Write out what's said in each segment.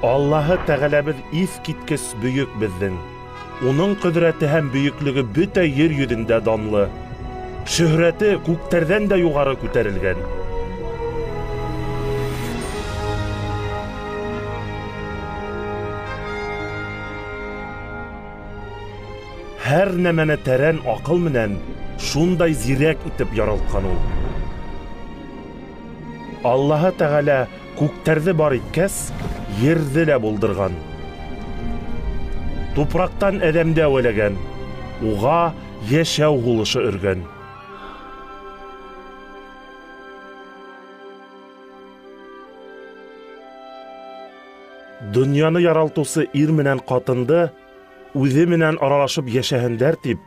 Аллаһы Тәгаләбез ис киткес бөйөк безнең. Уның көдрәте һәм бөйеклеге бөтә йер йөзендә данлы. Шөһрәте күктәрдән дә югары күтәрелгән. Һәр нәмәне тәрән акыл менән шундай зирәк итеп яралткан ул. Аллаһы Тәгалә күктәрҙе бар иткәс, ерҙе лә булдырған. Тупрактан әҙәмдә әүәләгән, уға йәшәү һулышы өргән. Дөньяны яралтыусы ир менән ҡатынды үҙе менән аралашып йәшәһендәр тип,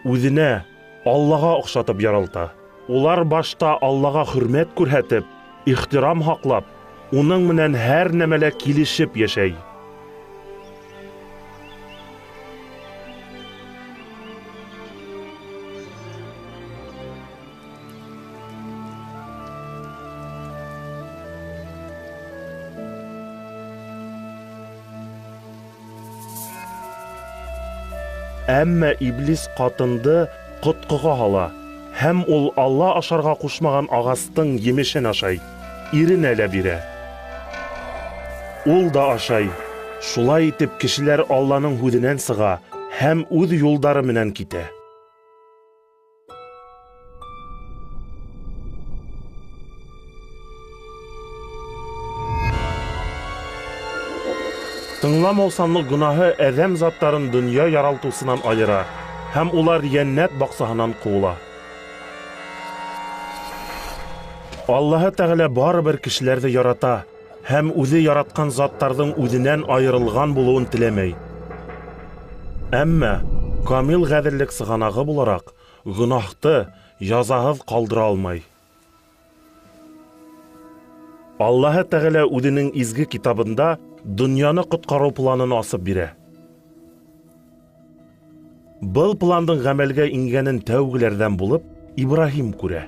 үҙенә, Аллаға оҡшатып яралта. Улар башта Аллаға хөрмәт күрһәтеп, ихтирам һаҡлап, уның менән һәр нәмәлә килешеп йәшәй. Әммә Иблис ҡатынды ҡотҡоға һала, һәм ул Алла ашарға ҡушмаған ағастың емешен ашай, иренә лә бирә. Ул да ашай. Шулай итеп кешеләр Алланың һүҙенән сыға һәм үҙ юлдары менән китә. Тыңламау санлыҡ гонаһы әҙәм заттарын донъя яралтыусынан айыра, һәм улар йәннәт баҡсаһынан ҡыуыла. Аллаһы Тәғәлә барыбер кешеләрҙе ярата, һәм үҙе яратҡан заттарҙың үҙенән айырылған булыуын теләмәй. Әммә камил ғәҙеллек сығанағы булараҡ, гонаһты язаһыҙ ҡалдыра алмай. Аллаһы Тәғәлә үҙенең изге китабында донъяны ҡотҡарыу планын асып бирә. Был пландың ғәмәлгә ингәнен тәүгеләрҙән булып Ибраһим күрә.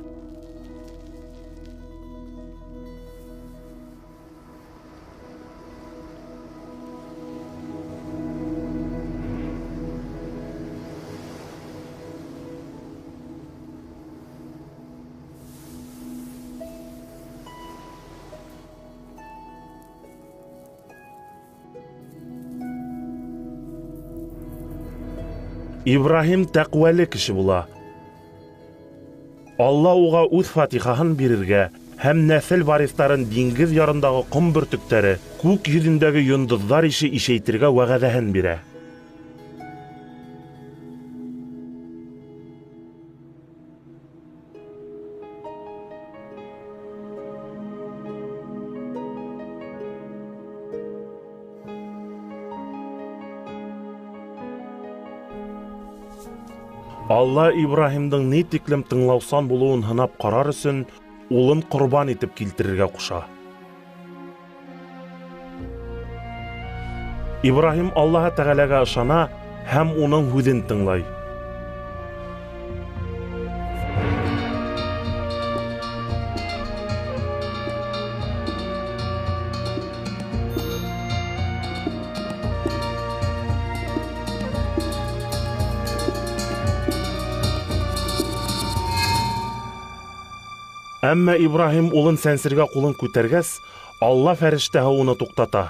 Ибраһим тәҡвәле кеше була. Алла уға үҙ фатихаһын бирергә һәм нәҫел варифтарын диңгеҙ ярындағы ҡом бөртөктәре, күк йөҙөндәге йондоҙҙар ише ишәйтергә вәғәҙәһен бирә. Алла Ибраһимдың ни тиклем тыңлаусан булыуын һынап ҡарар өсөн улын ҡорбан итеп килтерергә ҡуша. Ибраһим Аллаһы Тәғәләгә ышана һәм уның һүҙен тыңлай. Әммә Ибраһим улын сәнсергә ҡулын күтәргәс, Алла фәрештәһе уны туҡтата.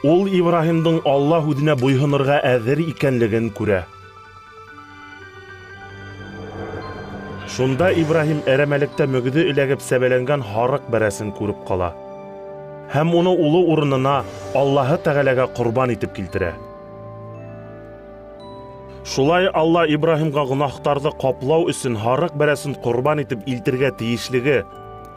Ул Ибраһимдың Алла һүҙенә буйһонорға әҙер икәнлеген күрә. Шунда Ибраһим әрәмәлектә мөгөҙө эләгеп сәбәләнгән һарыҡ бәрәсен күреп ҡала. Һәм уны улы урынына Аллаһы Тәғәләгә ҡорбан итеп килтерә. Шулай Алла Ибраһимға гонаһтарҙы ҡаплау өсөн һарыҡ бәрәсен ҡорбан итеп илтергә тейешлеге,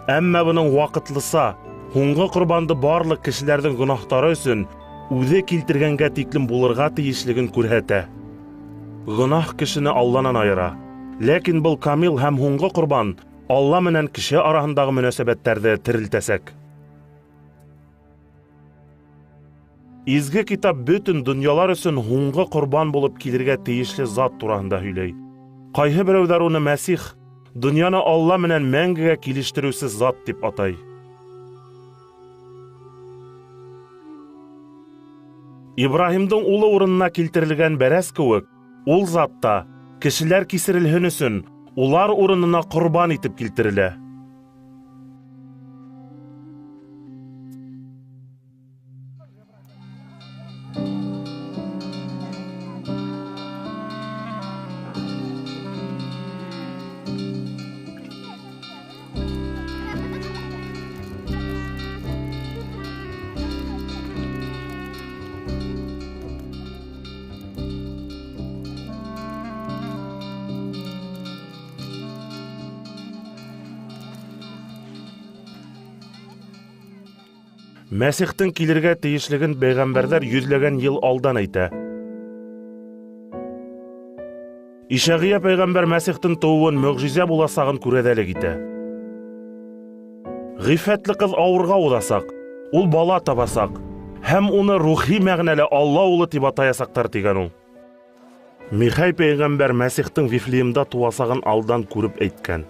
әммә бының ваҡытлыса, һуңғы ҡорбанды барлыҡ кешеләрҙең гонаһтары өсөн үҙе килтергәнгә тиклем булырға тейешлеген күрһәтә. Гонаһ кешене Алланан айыра, ләкин был камил һәм һуңғы ҡорбан Алла менән кеше араһындағы мөнәсәбәттәрҙе терелтәсәк. Изге китап бөтөн донъялар өсөн һуңғы ҡорбан булып килергә тейешле зат тураһында һөйләй. Ҡайһы берәүҙәр уны Мәсих, донъяны Алла менән мәңгегә килештереүсе зат дип атай. Ибраһимдың улы урынына килтерелгән бәрәс кеүек, ул затта кешеләр кисерелһен өсөн улар урынына ҡорбан итеп килтерелә. Мәсихтің килергә тейешлеген пәйғәмбәрҙәр йөҙләгән йыл алдан әйтә. Ишағия пәйғәмбәр Мәсихтің тыуын мөғжизә буласағын күрәҙәлек итә. Ғифәтле ҡыҙ ауырға уҙасаҡ, ул бала табасаҡ, һәм уны рухи мәғнәле Алла улы тип атаясаҡтар тигән ул. Михай пәйғәмбәр Мәсихтің Вифлеемда туасағын алдан күреп әйткән.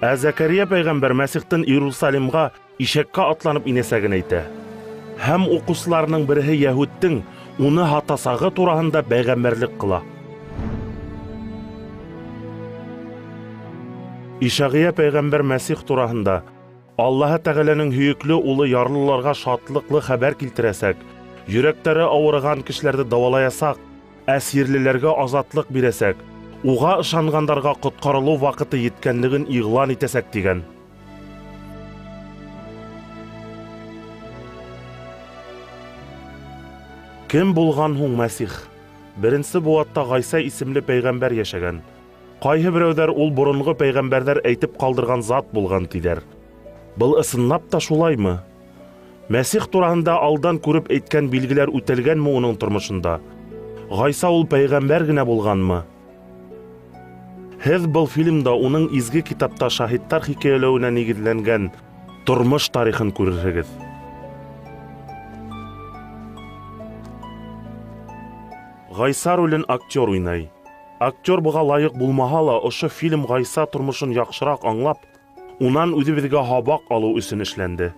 Ә Зәкәрия пәйғәмбәр Мәсихтің Иерусалимға ишәккә атланып инәсәген әйтә. Һәм уҡыусыларының береһе Йәһүдтең уны һатасағы тураһында пәйғәмбәрлек ҡыла. Ишағия пәйғәмбәр Мәсих тураһында Аллаһы Тәғәләнең һөйөклө улы ярлыларға шатлыҡлы хәбәр килтерәсәк, йөрәктәре ауырыған кешеләрҙе дауалаясаҡ, әсирлеләргә азатлыҡ бирәсәк, уға ышанғандарға ҡотҡарылыу ваҡыты еткәнлеген иғлан итәсәк тигән. Кем булған һуң Мәсих? Беренсе быуатта Ғайса исемле пәйғәмбәр йәшәгән. Ҡайһы берәүҙәр ул боронғо пәйғәмбәрҙәр әйтеп ҡалдырған зат булған тиҙәр. Был ысынлап та шулаймы? Мәсих тураһында алдан күреп әйткән билгеләр үтәлгәнме уның тормошонда? Ғайса ул пәйғәмбәр генә булғанмы? Һеҙ был фильмда уның изге китапта шаһиттар хикәйәләүенә нигеҙләнгән тормош тарихын күрерһегеҙ. Ғайса ролен актер уйнай. Актер быға лайыҡ булмаһа ла, ошо фильм Ғайса тормошон яҡшыраҡ аңлап, унан үҙебеҙгә һабаҡ алыу өсөн эшләнде.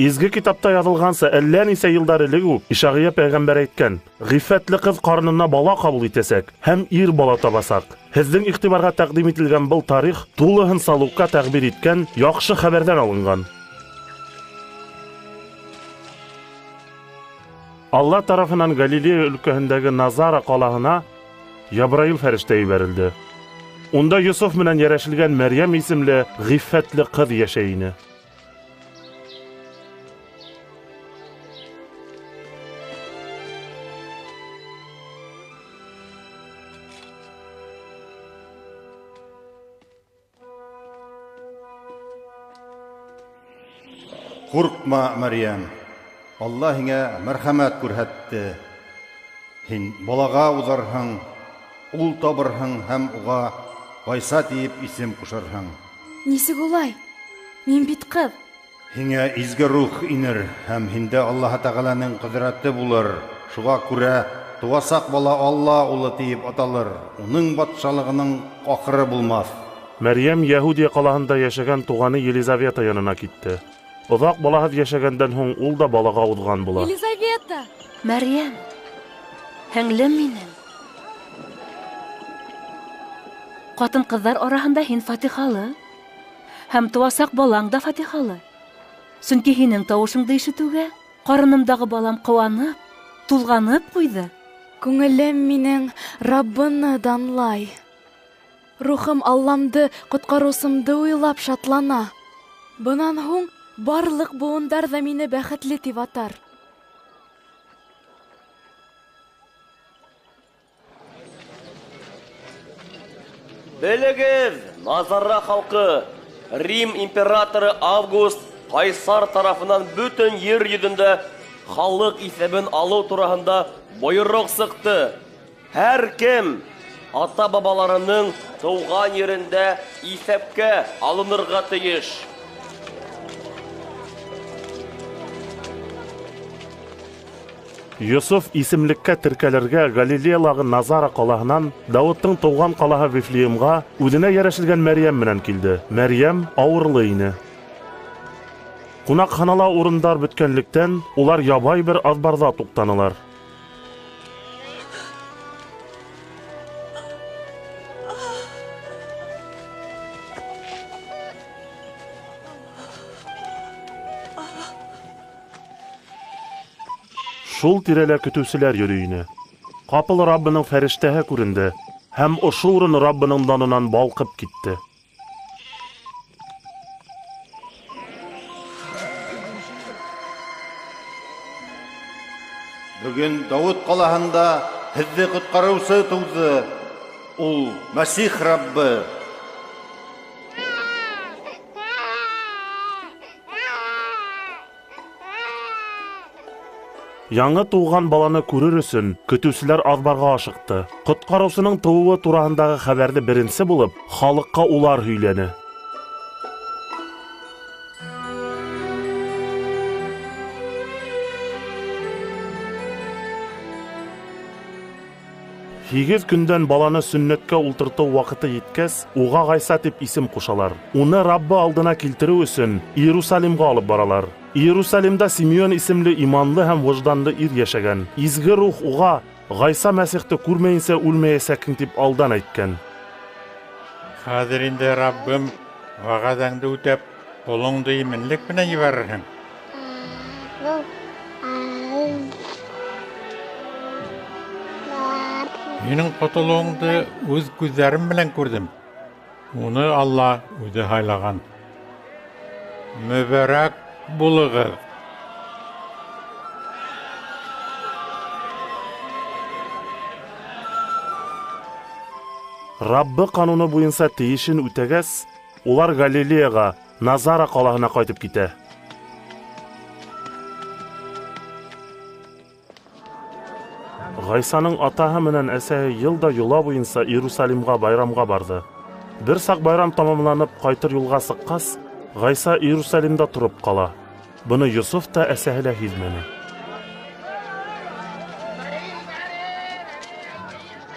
Изге китапта яҙылғанса, әллә нисә йылдар элек үк Ишағия пәйғәмбәр әйткән: «Ғиффәтле ҡыҙ ҡарынына бала ҡабул итәсәк һәм ир бала табасаҡ». Һеҙҙең иғтибарға тәҡдим ителгән был тарих тулыһын Салукка тәғбир иткән яҡшы хәбәрҙән алынған. Алла тарафынан Галилея өлкәһендәге Назара ҡалаһына Ябраил фәрештә ебәрелде. Унда Йософ менән йәрәшелгән Мәрйәм исемле ғиффәтле ҡыҙ йәшәй ине. Ҡурҡма, Мәрйәм, Алла һиңә мәрхәмәт күрһәтте. Һин балаға уҙарһың, ул табырһың һәм уға Ғайса тиеп исем ҡушырһың. Нисек улай? Мин бит ҡыҙ. Һиңә изге рух инер һәм һиндә Аллаһы Тәғәләнең ҡөҙрәте булыр. Шуға күрә тыуасаҡ бала Алла улы тиеп аталыр. Уның батшалығының ахыры булмаҫ. Мәрйәм Йәһүдия ҡалаһында йәшәгән туғаны Елизавета янына китте. Оҙаҡ балаһыҙ йәшәгәндән һуң ул да балаға уҙған була. Елизавета! Мәрйәм, һеңлем минең. Ҡатын-ҡыҙҙар араһында һин фатихалы, һәм тыуасаҡ балаң да фатихалы. Сөнки һинең тауышыңды ишетеүгә ҡарынымдағы балам ҡыуанып, тулғанып ҡуйҙы. Күңелем минең Раббыны данлай. Рухым Алламды коткарусымды уйлап шатлана. Бынан һуң барлык буындар да мине бәхетле дип атар. Белегез, Назара халкы, Рим императоры Август Кайсар тарафынан бүтән йер йөзендә халык исәбен алу турасында боерык сыкты. Һәр кем ата-бабаларының туган йөрендә исәпкә алынырга тиеш. Йосуф исемлеккә теркәлергә Галилеядагы Назара калаһынан Давыттың туган калаһы Вифлеемга үзенә ярешелгән Мәрьям менән килде. Мәрьям авырлы ине. Кунакханала урындар беткәнлектән, улар ябай бер азбарда туктанылар. Шул тирәлә көтүселәр йөри ине. Капыл Раббының фәрештәһе күренде, һәм ошол урын Раббының данынан балкып китте. Бүген Давыт калаһында һезне коткарусы туды. Ул Мәсих Раббы. Яңы туган баланы күрер өчен көтүселәр азбарга ашыкты. Коткарусының тууы турасындагы хәбәрне беренче булып, халыкка улар һөйләне. Һигез көндән баланы сүннәткә ултырту вакыты җиткәс, уга Гайса дип исем кушалар. Уны Раббы алдына килтерү өчен Иерусалимга алып баралар. Иерусалимда Симеон исемле иманлы һәм вожданлы ир яшәгән. Изге рух уга Гайса Мәсихте күрмәенсә үлмәясәкин дип алдан әйткән. Хәзер инде Раббым вагадаңды үтәп, кулыңды именлек белән җибәрерһең. Минең котылуыңды үз күзләрем белән күрдем. Уны Алла үзе хайлаган. Мөбарәк булыгыз. Раббы кануны буенча тиешен үтәгәс, улар Галилеяга, Назара калаһына кайтып китә. Гайсаның атаһы менән әсәһе елда юла буенча Иерусалимга байрамга барды. Бер сак байрам тамамланып кайтыр юлга сыккас, Гайса Иерусалимда турып кала. Буны Йосуф та әсәһе лә һизмәне.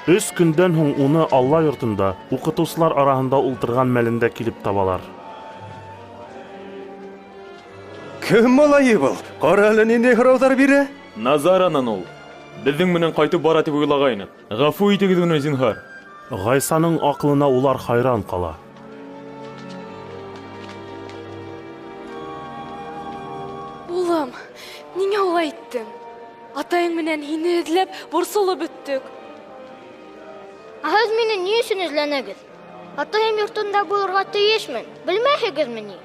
3 көндән һуң уны Алла йортында, укытучылар арасында ултырган мәлендә килеп табалар. Кем малайы был? Кара әле нинди һораудар бирә? Назаранан ул. Безнең менән кайтып бара дип уйлагайны. Гафу итегез уны зинһар. Гайсаның аклына улар хайран кала. Улым, нигә улай иттең? Атайың менән һине эзләп борсылып бөттек. Һез мине ни өчен эзләнәгез? Атайым йортында булырга тиешмен. Белмәһегезме ни?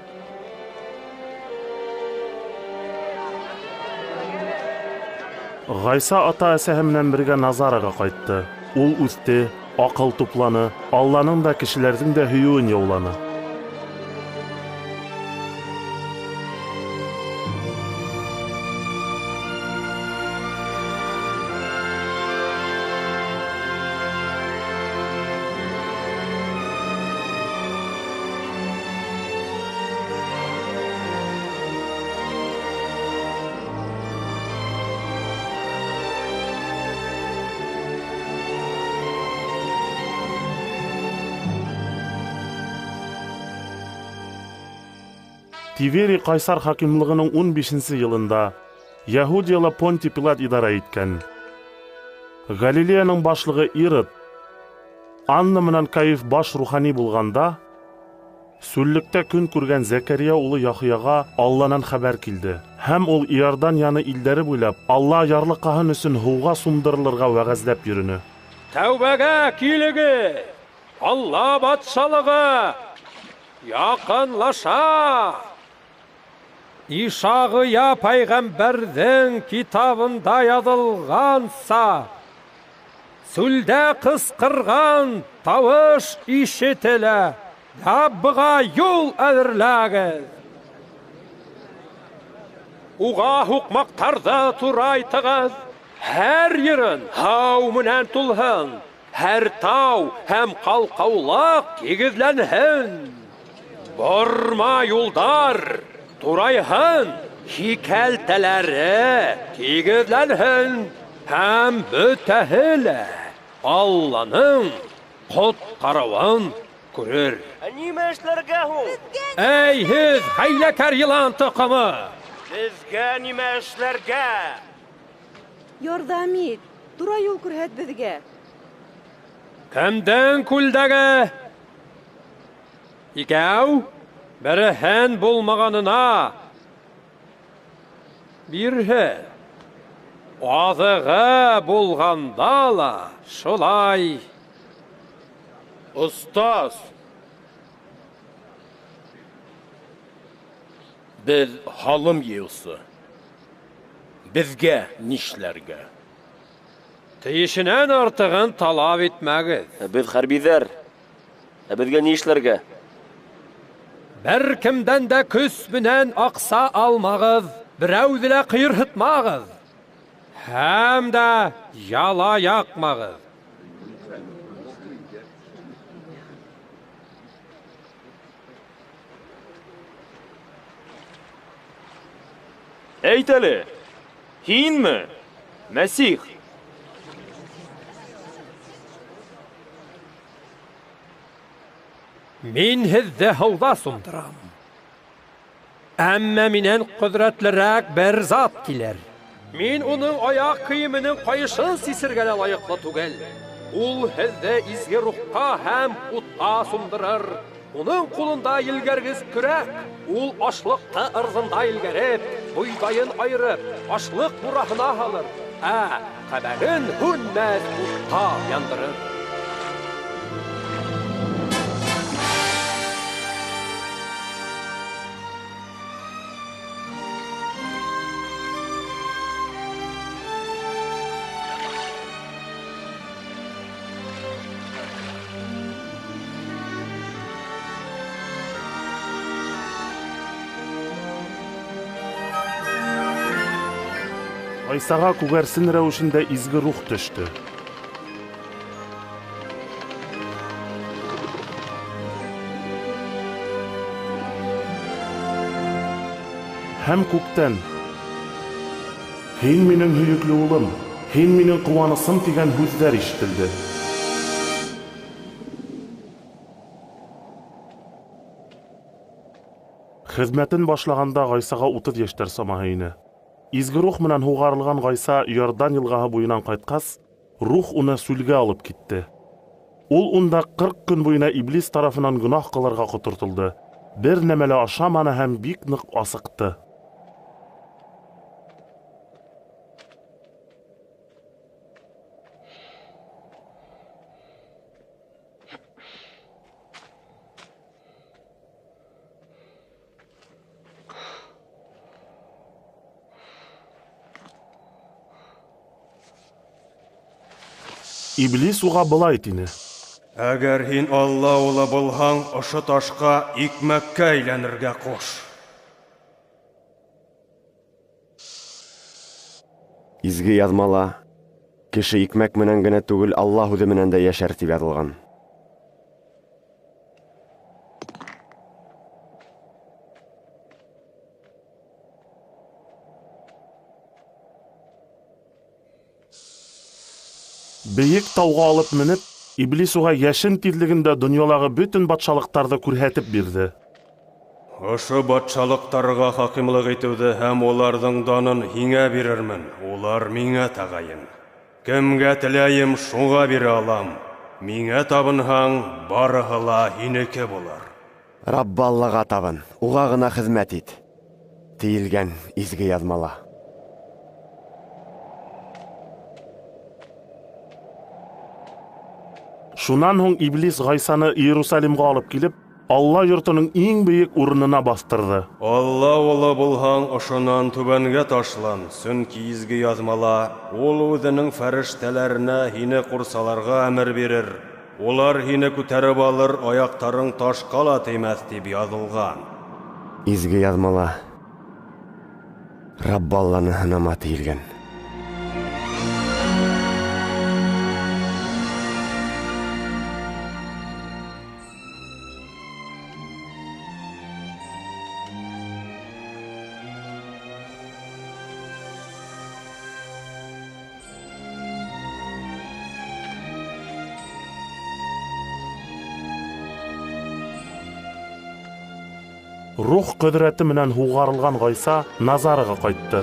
Гайса ата-әсәһе менән бергә Назарага кайтты. Ул үсте, акыл тупланы, Алланың да кешеләрнең дә һөюен яуланы. Тивери Кайсар хакимлыгының 15-нче елында Яһудияла Понтий Пилат идара иткән. Галилеяның башлыгы Ирод, Анна менән Каиф баш рухани булганда, Сүллектә көн күргән Зәкәрия улы Яхъяга Алланан хәбәр килде. Һәм ул Иордан яны илдәре буйлап Алла ярлыкаһын өчен һуга сумдырылырга вәгазьләп йөрүне. Тәүбәгә килегез! Алла батшалыгы якынлаша! Ишағыя пайғамбәрдің китабында язылғанса, сүлдә қысқырған тавыш ишетелә, Раббыға юл әзерләгез. Уға хукмактарда турайтыгыз, һәр ерін һау менән тулһын, һәр тау һәм калкаулык кигезләнһен. Борма юлдар турайһын, хикәлтәләре кигезләнһен, һәм бөтәһе Алланың коткаруын күрер. Нимә эшләргә һуң? Эй, һез хәйләкәр йылан тоқымы! Безгә нимә эшләргә? Ярдәм ит, тура юл күрһәт безгә. Кемдән күлдәге? Икәү, береһен булмаганына. Бирһе. Азыгы булганда ла шулай. Остаз! Без халым йыйсы. Безгә нишләргә? Тиешенән артыгын талап итмәгез. Без хәрбизәр. Безгә ни эшләргә? Бер кемдән дә көс белән акса алмагыз, берәүҙе лә кыйырһытмагыз. Һәм дә яла якмагыз. Әйт әле, һинме? Мәсих. Мин һеҙҙе һыуҙа сундырам. Әммә минән ҡөҙрәтлерәк бер зат килер. Мин уның аяҡ кейеменең ҡайышын сисергә лә лайыҡлы түгел. Ул һеҙҙе изге рухҡа һәм утҡа сундырыр. Уның ҡулында елгәргес көрәк. Ул ашлыҡты ырзында елгәреп, буйҙайын айырып, ашлыҡ бураһына һалыр. Ҡәбәрен һүнмәҫ утҡа яндырыр. Айсаға күгәрсен рәүешендә изге рух төштө. Һәм күктән: «Һин минең һөйөкле улым, һин минең куанысым» дигән һүҙҙәр ишетелде. Хезмәтен башлаганда Гайсаға 30 яшьтәр самаһы ине. Изге рух менән һуғарылған Гайса Иордан йылғаһы буйынан ҡайтҡас, рух уны сүлгә алып китте. Ул унда 40 көн буйына Иблис тарафынан гөнаһ ҡылырға ҡотортолдо. Бер нәмә лә ашаманы һәм бик ныҡ асыҡты. Иблис уға былай тине: Әгәр һин Алла улы булһаң, ошо ташка икмәккә әйләнергә ҡуш. Изге яҙмала кеше икмәк менән генә түгел, Алла һүҙе менән дә йәшәр тип яҙылған. Бейек тауға алып менеп, Иблис уға йәшен тиҙлегендә донъялағы бөтөн батшалыҡтарҙы күрһәтеп бирҙе. Ошо батшалыҡтарға хакимлыҡ итеүҙе һәм уларҙың данын һиңә бирермен. Улар миңә тағайын. Кемгә теләйем, шуға бирә алам. Миңә табынһаң, барыһы ла һинеке булыр. Раббы Аллаға табын, уға гына хезмәт ит. Тиелгән изге язмала. Шунан һуң Иблис Гайсаны Иерусалимга алып килеп, Алла йортының иң бейек урынына бастырды. Алла улы булһаң, ошонан түбәнгә ташлан, сөнки изге язмала, ул үзенең фәрештәләренә һине курсаларга әмер бирер. Улар һине күтәреп алыр, аяктарың ташка ла теймәс дип язылган. Изге язмала. Раббы Алланы һынама тиелгән. Рух көдрәте менән һугарылган Гайса Назарыга кайтты.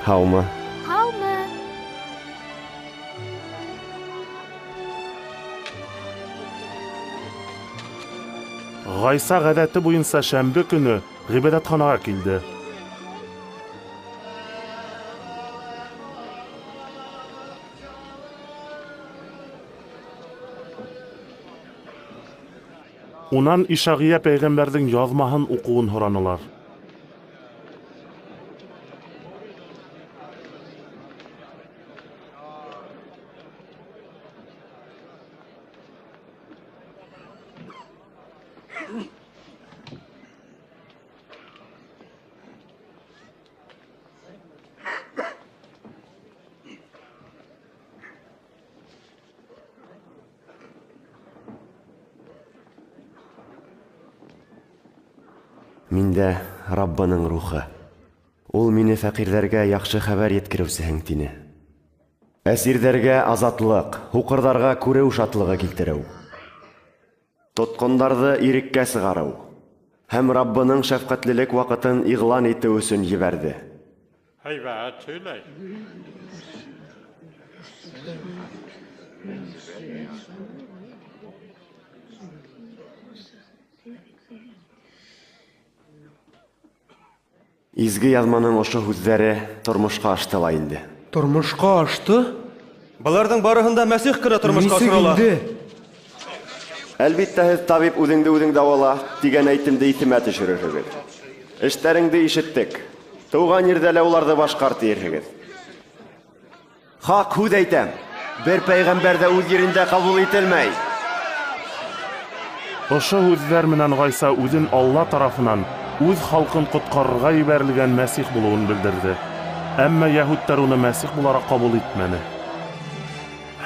Һаумы. Гайса гадәте буенча шәмбе көне гыйбадәтханага килде. Унан Ишагия пәйгамбәрнең язмаһын укуын һоранылар. Миндә Раббының рухы. Ул мине фәкыйрьләргә яхшы хәбәр yetkерүсеһең тине. Әсирдәргә азатлык, һукырдарга күрү шатлыгы килтерү. Тоткыннарны иреккә сыгару. Һәм Раббының шәфкатьлелек вакытын игълан итү өчен җибәрде. Һәйбәт сөйләй. Изге язманың ошо һүзләре тормышка аштыла инде. Тормышка ашты? Буларның барыһында Мәсих кенә тормышка ашырыла. Әлбиттә, һез табиб үзеңне дәвала дигән әйтемде исемә төшерерһегез. Эшләреңне ишеттек. Туган ердә лә уларны башкарт диерһегез. Хак һүз әйтәм. Бер пәйгамбәр дә үз yerендә кабул ителмәй. Ошо һүзләр менән Гайса үзен Алла тарафынан үз халкын коткарырга җибәрелгән Мәсих булуын белдерде. Әмма яһүдләр уны Мәсих буларак кабул итмәде.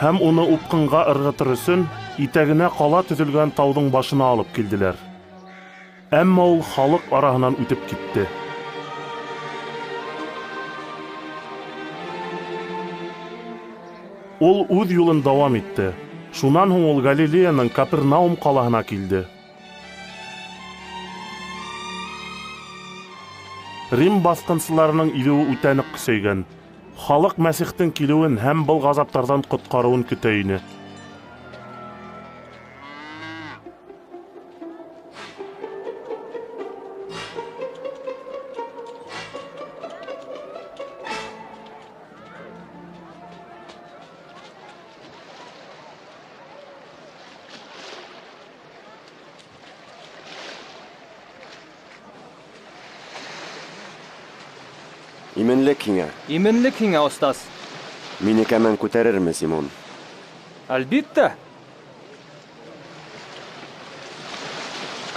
Һәм уны упкынга ыргытыр өчен итәгенә кала төзелгән тауның башына алып килделәр. Әмма ул халык араһынан үтеп китте. Ул үз юлын дәвам итте. Шуннан һуң ул Галилеяның Капернаум калаһына килде. Рим баскынчыларының илеүе үтә нык көсәйгән. Халык Мәсихтең килүен һәм был газаптардан коткаруын көтә иде. Именлек һиңә. Именлек һиңә, остаз. Мине кәмән күтәрерме, Симон? Әлбиттә.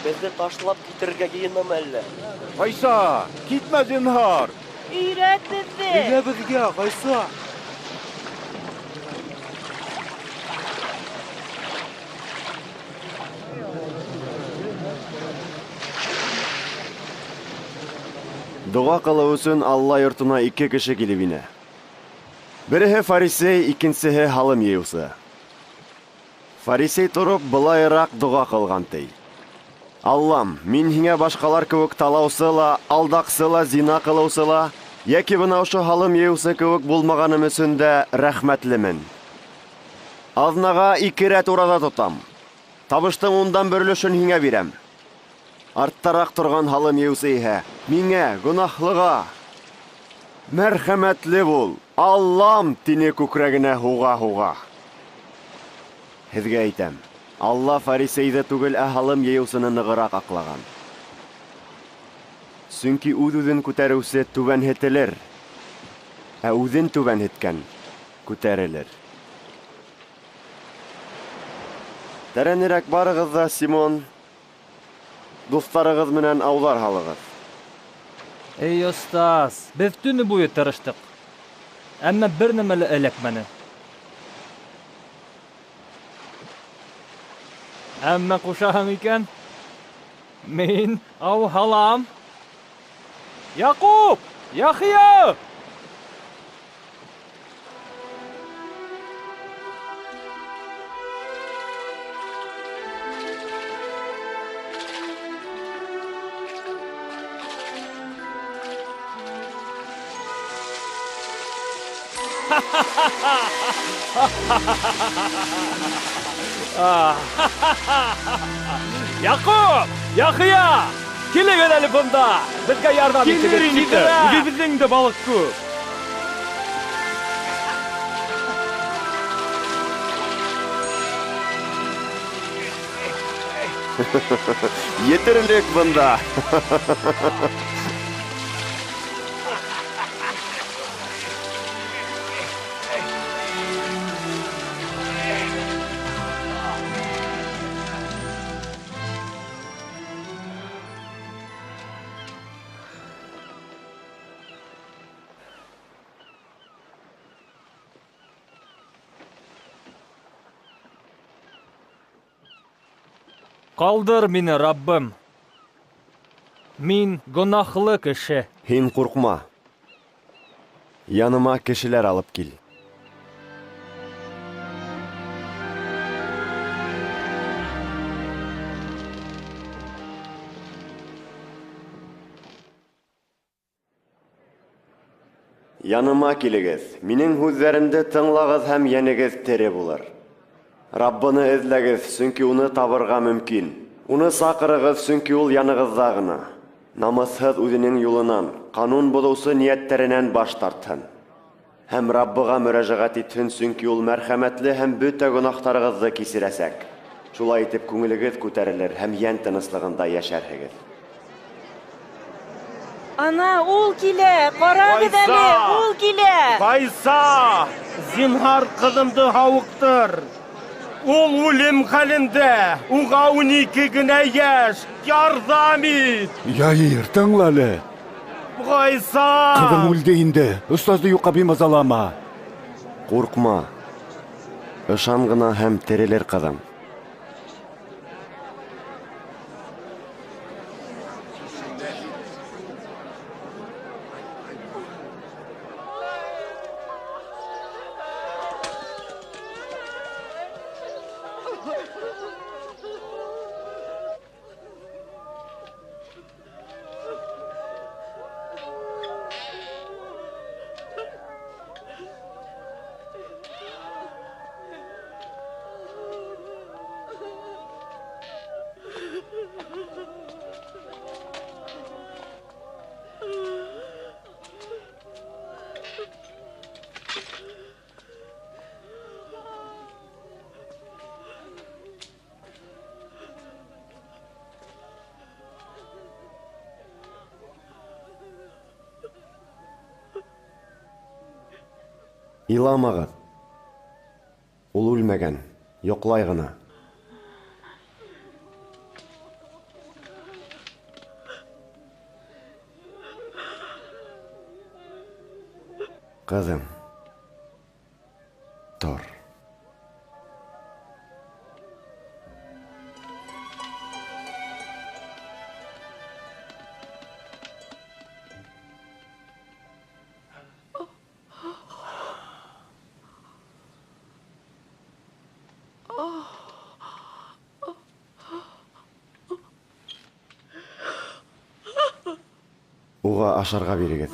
Безне ташлап китергә гыйнмы әллә? Гайса, китмә зинһар. Өйрәт безне. Нигә безгә, Гайса? Дуга кылу өчен Алла йортына 2 кеше килеп инә. Береһе фарисей, икенчесе халым йыюсы. Фарисей торып былайрак дуга кылган ти. Аллам, мин һиңа башкалар кебек талаусы ла, алдаксы ла, зина кылусы ла, яки бына ошо халым еусы кебек булмаганым өчен дә рәхмәтлемен. Азнага 2 рәт урада тотам. Табыштың ундан бөрлөшен һиңа бирәм. Арттарак торган халым еусы иһә миңа гөнаһлыга мәрхәмәтле бул. Аллам, тине күкрәгенә һуга-һуга. Һезгә әйтәм. Алла фарисейді түгел халым еусыны ныгырак аклаган. Сөнки үз-үзен күтәреүсе түбәнһетелер, үзен түбәнһеткән күтәрелер. Тәрәнерәк барыгыз да, Симон, дусларыгыз менән аудар халыгыз. Эй, остаз, без төне буе тырыштык. Әмма бер нәмә лә эләкмәне. Әмма кушаһың икән, мин ау халам. Якуб! Яхия! Якуб! Яхия! Килегез әле бында! Безгә ярдәм итегез. Үзебезнең дә балык күп. Етерлек бында. Калдыр мине, Раббым. Мин гөнаһлы кеше. Һин куркма. Яныма кешеләр алып кил. Яныма килегез. Минең һүзләремде тыңлагыз һәм янегез тере булыр. Раббыны эзләгез, сөнки уны табырга мөмкин. Уны сакырыгыз, сөнки ул яныгызда гына. Намысһыз үзенең юлынан, канун булусы нияттәреннән баш тартһын. Һәм Раббыга мөрәҗәгать итһен, сөнки ул мәрхәмәтле һәм бөтә гөнаһтарыгызны кисерәсәк. Шулай итеп күңелегез күтәрелер һәм ян тыныслыгында яшәрһегез. Ана, ул килә! Карагыз әле, ул килә! Кайса! Зинһар кызымды һавыктыр. Ул үлем хәлендә, уға 12 генә яшь, ярдәм ит! Яир, тыңла әле. Кайса! Кызың үлде инде, остазды юкка бимазалама. Куркма. Ышан гына һәм терелер кызым. Иламагыз. Ул үлмәгән, йоклай гына. Кызым, тор. Уға ашарға бирегез.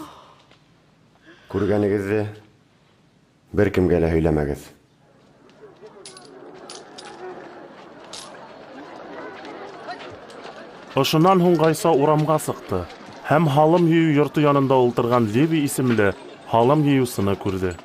Күргәнегезде бер кемгә лә һөйләмәгез. Ошонан һуң Гайса урамга сыҡты һәм һалым йыйыу йорто янында ултырған Леви исемле һалым йыйыусыны күрҙе.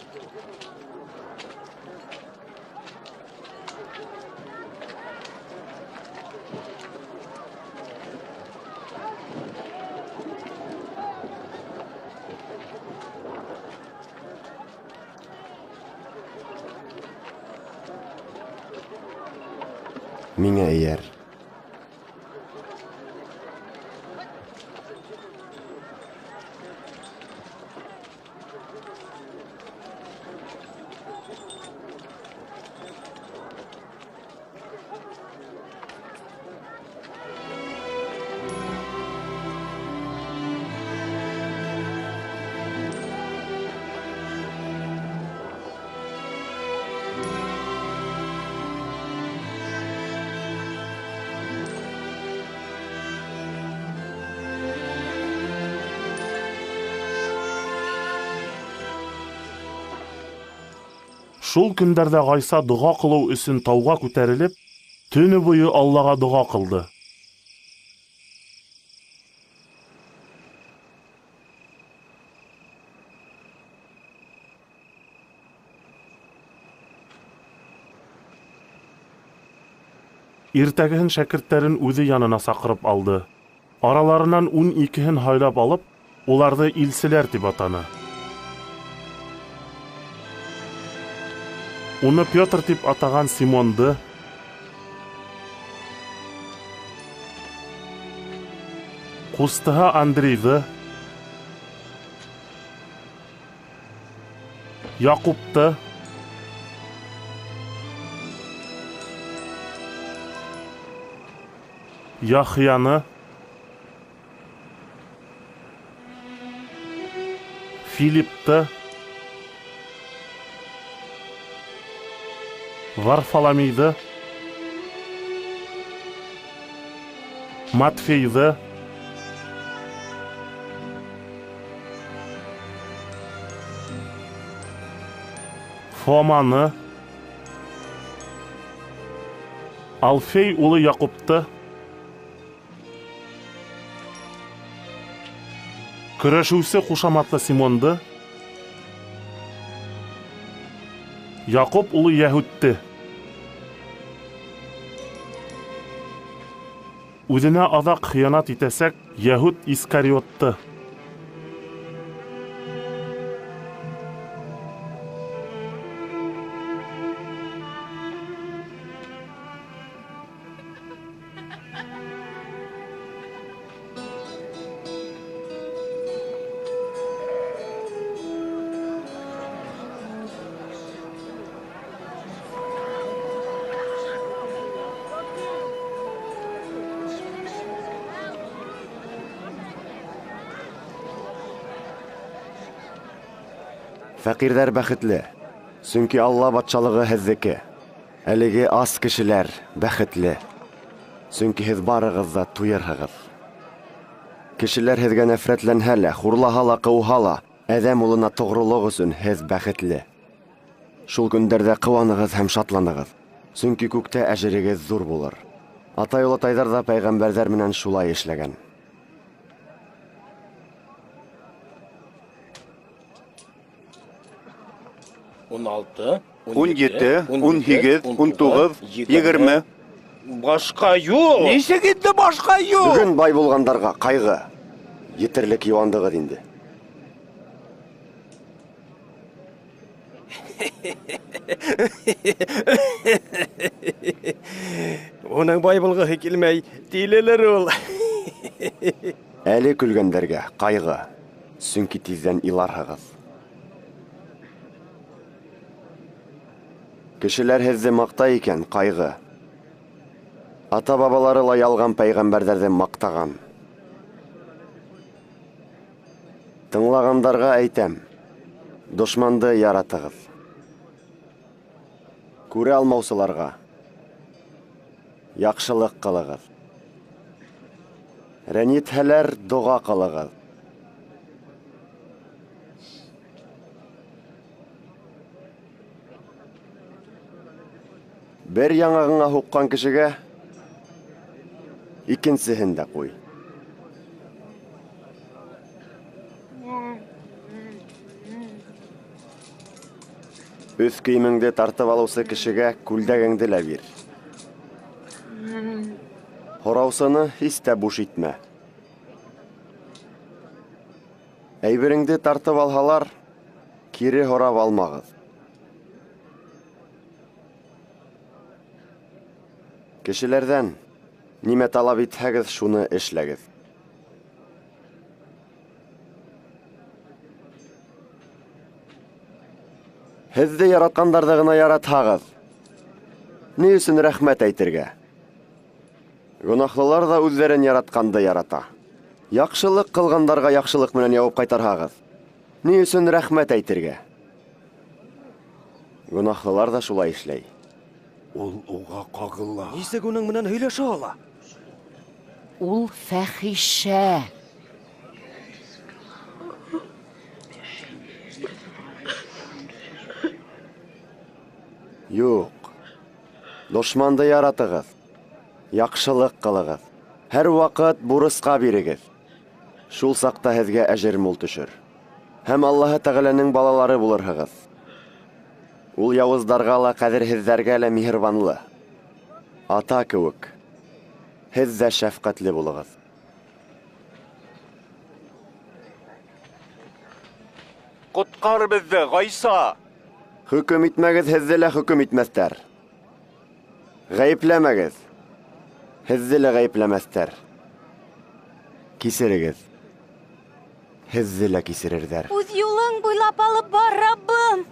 Миңә эйәр. Шул көндәрдә Гайса дуга кылу өсөн тауга күтәрелеп, төне буе Аллага дуга кылды. Иртәгәһен шәкерттәрен үзе янына саҡырып алды. Араларынан 12-һен һайлап алып, уларҙы илселәр дип атаны. Уны Петр дип атаған Симонды, ҡустыһы Андрейҙы, Яҡупты, Яхьяны, Филипты, Варфоломейҙы, Матфейҙы, Фоманы, Алфей улы Яҡупты, көрәшеүсе ҡушаматлы Симонды, Яҡуп улы Йәһүдте, үҙенә аҙаҡ хыянат итәсәк Йәһүд Искариотты. Фәҡирҙәр бәхетле, сөнки Алла батшалығы һеҙҙеке. Әлеге ас кешеләр бәхетле, сөнки һеҙ барығыҙ ҙа туйырһығыҙ. Кешеләр һеҙгә нәфрәтләнһә лә, хурлаһа ла, ҡыуһа ла, әҙәм улына тоғролоғ өсөн һеҙ бәхетле. Шул көндәрҙә ҡыуанығыҙ һәм шатланығыҙ, сөнки күктә әжерегеҙ ҙур булыр. Атай-олатайҙар ҙа пәйғәмбәрҙәр менән шулай эшләгән. 16, 17, 18, 19, 20. Башка юк. Нисек инде башка юк? Бүгін бай булғандарға ҡайғы. Етерлек йыуандығыҙ инде. Уның бай булғыһы килмәй, тилелер ул. Әле көлгәндәргә ҡайғы, сөнки тиҙҙән иларһығыҙ. Кешеләр һеҙҙе маҡтай икән, ҡайғы. Ата-бабалары ла ялған пәйғәмбәрҙәрҙе маҡтаған. Тыңлағандарға әйтәм, дошманды яратығыҙ. Күрә алмаусыларға яҡшылыҡ ҡылығыҙ. Рәнйетһәләр, доға ҡылығыҙ. Бер яңағыңа һуҡҡан кешегә икенсеһен дә ҡуй. Өс кейемеңде тартып алыусы кешегә күлдәгеңде лә бир. Һораусыны һис тә буш итмә. Әйбереңде тартып алһалар, кире һорап алмағыҙ. Кешеләрҙән нимә талап итһәгеҙ, шуны эшләгеҙ. Һеҙҙе яратҡандарҙы ғына яратһағыҙ. Ни өсөн рәхмәт әйтергә? Гөнаһлылар ҙа үҙҙәрен яратҡанды ярата. Яҡшылыҡ ҡылғандарға яҡшылыҡ менән яуап ҡайтарһағыҙ. Ни өсөн рәхмәт әйтергә? Гөнаһлылар да шулай эшләй. Ул уға ҡағыла. Нисек уның менән һөйләшә ала? Ул фәхишә. Юҡ. Дошманды яратығыҙ. Яҡшылыҡ ҡылығыҙ. Һәр ваҡыт бурысҡа бирегеҙ. Шул саҡта һеҙгә әжер мул төшөр. Һәм Аллаһы Тәғәләнең балалары булырһығыҙ. Ул яуыздарға ла, ҡәҙерһеҙҙәргә лә миһербанлы. Ата кеүек. Һеҙ ҙә шәфҡәтле булығыҙ. Ҡотҡар беҙҙе, Ғайса! Хөкөм итмәгеҙ, һеҙҙе лә хөкөм итмәҫтәр. Ғәйепләмәгеҙ. Һеҙҙе лә ғәйепләмәҫтәр. Кисерегеҙ. Һеҙҙе лә кисерерҙәр. Үҙ юлың буйлап алып бар, Раббым!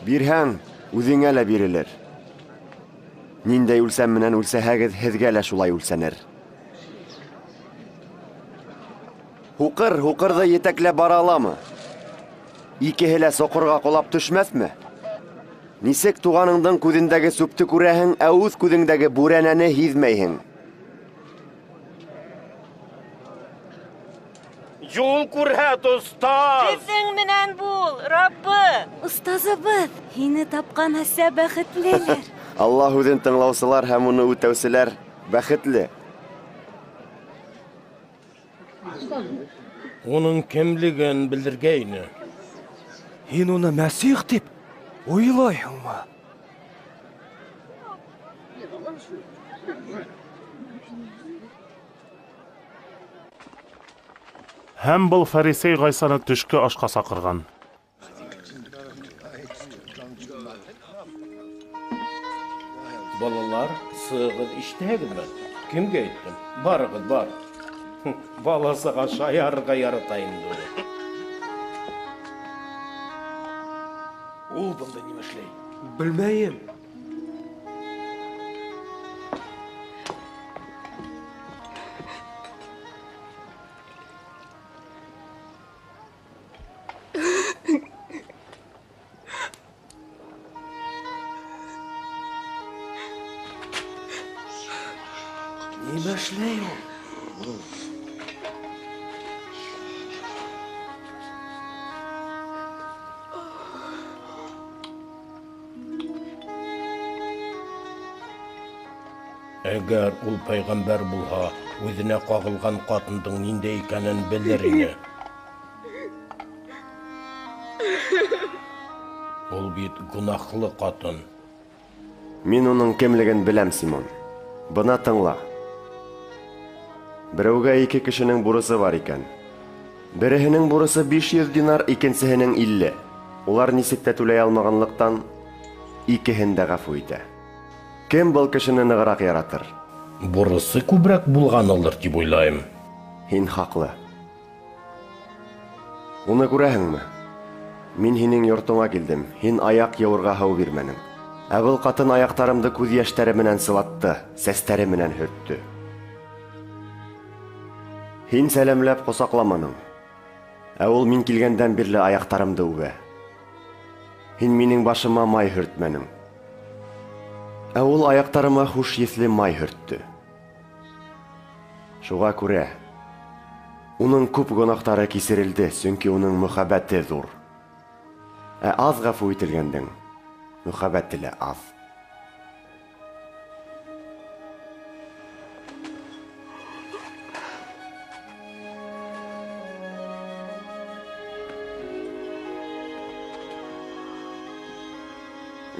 Бирһәң, үҙеңә лә бирелер. Ниндәй үлсәм менән үлсәһәгеҙ, һеҙгә лә шулай үлсәнер. Һуҡырҙы етәкләп бара аламы? Икеһе лә соҡорға ҡолап төшмәҫме? Нисек туғаныңдың күҙендәге сүпте күрәһең, ә үҙ күҙеңдәге бүрәнәне һиҙмәйһең? Юл күрһәт, остаз! Беҙҙең менән бул, Раббы! Остазыбыҙ, һине тапҡанса бәхетлелер. Аллаһ үҙен тыңлаусылар һәм уны үтәүселәр бәхетле. Уның кемлеген белдергәйне. Һин уны Мәсих тип уйлайһыңмы? Һәм был фарисей Ғайсаны төшкө ашҡа саҡырған. Балалар, сығығыҙ ишетәһегеҙме? Кемгә әйттем? Барығыҙ, бар. Баласыға шаярырға ярата инде. Ул бында нимә эшләй? Белмәйем. Нимә эшләй ул? Әгәр ул пәйғәмбәр булһа, үҙенә ҡағылған ҡатындың ниндәй икәнен белер ине. Ул бит гөнаһлы ҡатын. Мин уның кемлеген беләм, Симон. Бына тыңла. Берәүгә 2 кешенең бурысы бар икән. Береһенең бурысы 500 динар, икенсеһенең 50. Улар нисек тә түләй алмағанлыҡтан икеһен дә ғәфү итә. Кем был кешене нығыраҡ яратыр? Бурысы күберәк булғанылыр тип уйлайым. Һин хаҡлы. Уны күрәһеңме? Мин һинең йортоңа килдем. Һин аяҡ йыуырға һыу бирмәнең. Ә был ҡатын аяҡтарымды күҙ йәштәре менән сылатты, сәстәре менән һөрттө. Һин сәләмләп ҡосаҡламаның. Ә ул мин килгәндән бирле аяҡтарымды үбә. Һин минең башыма май һөртмәнең. Ә ул аяҡтарыма хуш еҫле май һөрттө. Шуға күрә, уның күп гонаһтары кисерелде, сөнки уның мөхәббәте ҙур. Аз гафу ителгәндең мөхәббәте лә аз.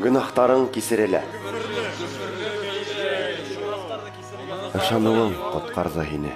Гөнаһтарың кисерелә. Ышануың коткарды һине.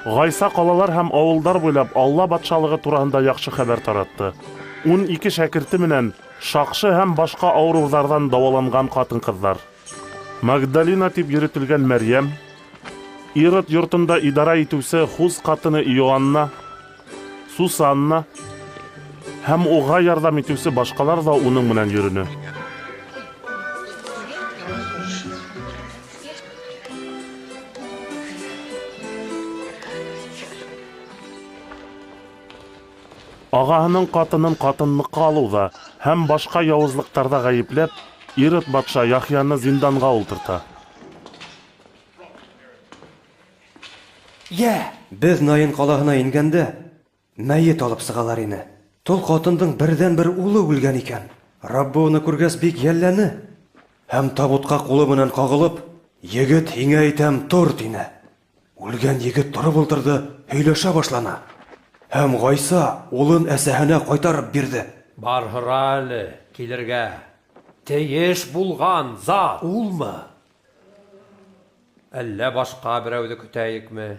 Гайса калалар һәм авылдар буйлап Алла батшалыгы турында яхшы хәбәр таратты. 12 шәкерте менән шакшы һәм башка авырулардан дәваланган хатын-кызлар. Магдалина дип йөртелгән Мәрьям, Ирод йортында идара итүче Хуз катыны Иоанна, Сусанна һәм уга ярдәм итүче башкалар да уның менән йөрүне. Агаһының катынын катынлыкка алуда һәм башка явызлыктарда гаепләп, Ирод патша Яхьяны зинданга ултырта. Без Наин калаһына ингәндә, мәйет алып сыгалар ине. Тол катындың бердән-бер улы үлгән икән. Раббы уны күргәс бик ялләне. Һәм табутка кулы белән кагылып, "Егет, һиңа әйтәм, тор" дине. Үлгән егет торып ултырды, һөйләшә башлана. Һәм Гайса улын әсәһенә кайтарып бирде. Барһыра әле, килергә. Тейеш булган зат улмы? Әллә башка берәүде көтәйекме?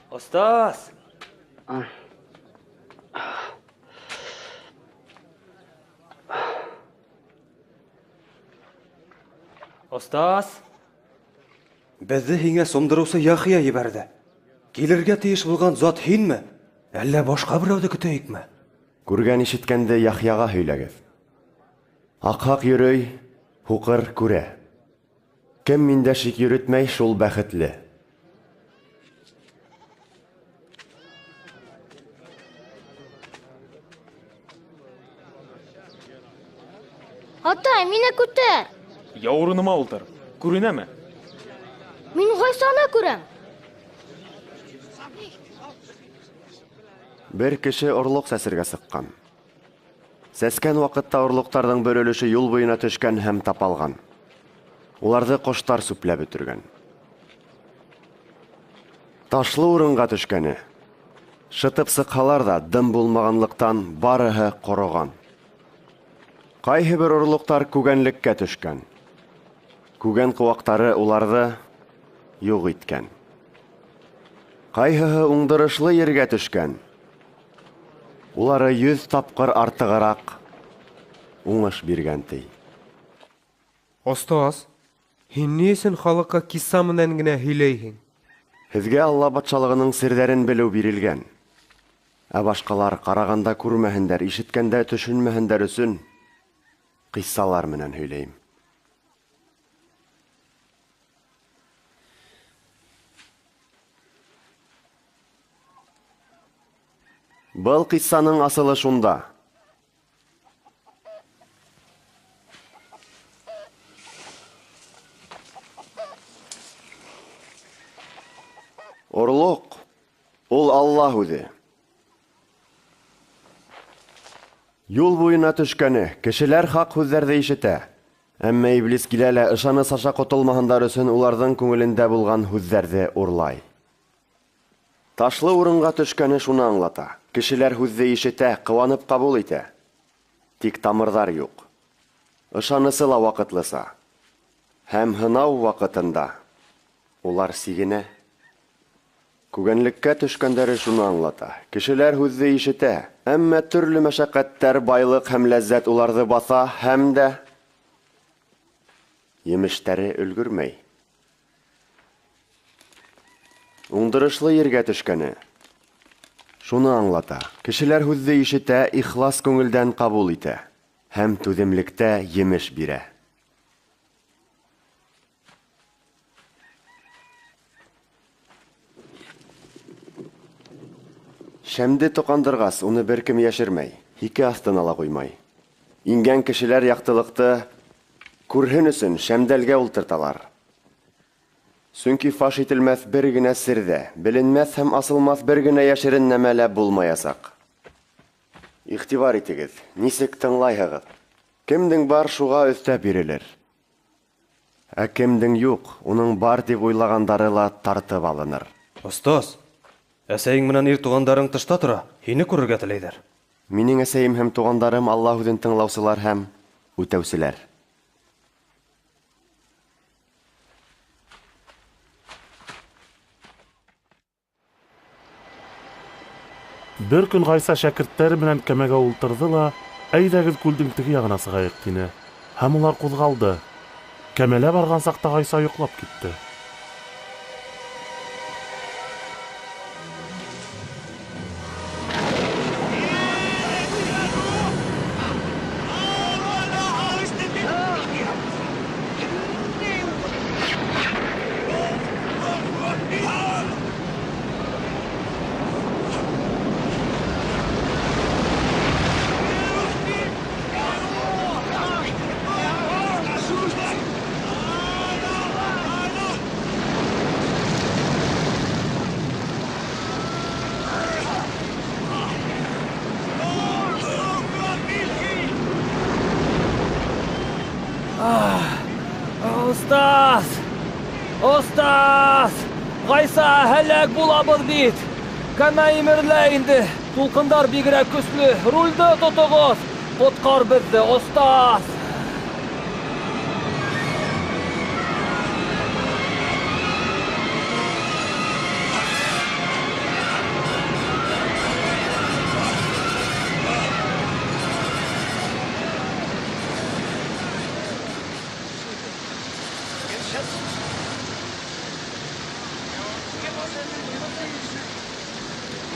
Остаз! Остаз! Безне һиңа сомдырусы Яхья ебәрде. Килергә тиеш булган зат һинме? Әллә башка берәүде көтәйекме? Күргән ишеткәнде Яхьяга һөйләгез. Акхак йөрөй, хукыр күрә. Кем миндә шик йөрөтмәй, шул бәхетле. Атай, мине күтәр. Яурыныма ултыр. Күренәме? Мин Гайсаны күрәм. Бер кеше орлык сәсергә сыккан. Сәскән вакытта орлыктарның бер өлеше юл буена төшкән һәм тапалган. Уларны коштар сүпләп бетергән. Ташлы урынга төшкәне. Шытып сыкалар да дым булмаганлыктан барыһы корыган. Кайһы бер орлыктар күгәнлеккә төшкән. Күгән куактары уларны юк иткән. Кайһыһы уңдырышлы ергә төшкән. Улары 100 тапкыр артыграк уңыш биргән ти. Остаз, һин ни өчен халыкка кисса менән генә һөйләйһең? Һезгә Алла батшалыгының серләрен белү бирелгән. Ә башкалар караганда күрмәһендәр, ишеткәндә төшенмәһендәр өчен кыссалар менән һөйләйм. Был кыссаның асылы шунда. Орлык ул Аллаһ үзе. Юл буена төшкәне, кешеләр хак һүзләрне ишетә. Әмма иблис килә лә ышаныс аша котылмаһындар өчен уларның күңелендә булган һүзләрне урлай. Ташлы урынга төшкәне шуны аңлата. Кешеләр һүзне ишетә, кыланып кабул итә. Тик тамырдар юк. Ышанысы ла вакытлыса. һәм һынау вакытында улар сигенә. Күгәнлеккә төшкәндәре шуны аңлата. Кешеләр һүзне ишетә, әмма төрле мәшәкатьтәр, байлык һәм ләззәт уларҙы баса, һәм дә емештәре өлгөрмәй. Уңдырышлы ергә төшкәне шуны аңлата. Кешеләр һүзне ишетә, ихлас күңелдән кабул итә, һәм түҙемлектә емеш бирә. Шәмде тоҡандырғас, уны бер кем йәшермәй, һике астын ала ҡуймай. Ингән кешеләр яҡтылыҡты күрһен өсөн шәмдәлгә ултырталар. Сөнки фаш ителмәҫ бер генә серҙә, беленмәҫ һәм асылмаҫ бер генә йәшерен нәмәлә булмаясаҡ. Иғтибар итегеҙ, нисек тыңлайһығыҙ? Кемдең бар, шуға өҫтәп бирелер. Ә кемдең юҡ, уның бар дип уйлағандары ла тартып алыныр. Остаз, әсәйең менән ир туғандарың тышта тора, һине күрергә теләйҙәр. Минең әсәйем һәм туғандарым Алла һүҙен тыңлаусылар һәм үтәүселәр. Бер көн Ғайса шәкерттәре менән кәмәгә ултырҙы ла, әйҙәгеҙ күлдең теге яғына сығайыҡ, тине. Һәм улар ҡуҙғалды. Кәмәлә барған саҡта Ғайса йоҡлап китте. Остаз! Остаз! Ғайса, һәләк булабыҙ бит! Кәмә имерлә инде! Тулҡындар бигерәк көслө! Рулде тотоғоҙ! Ҡотҡар беҙҙе, остаз!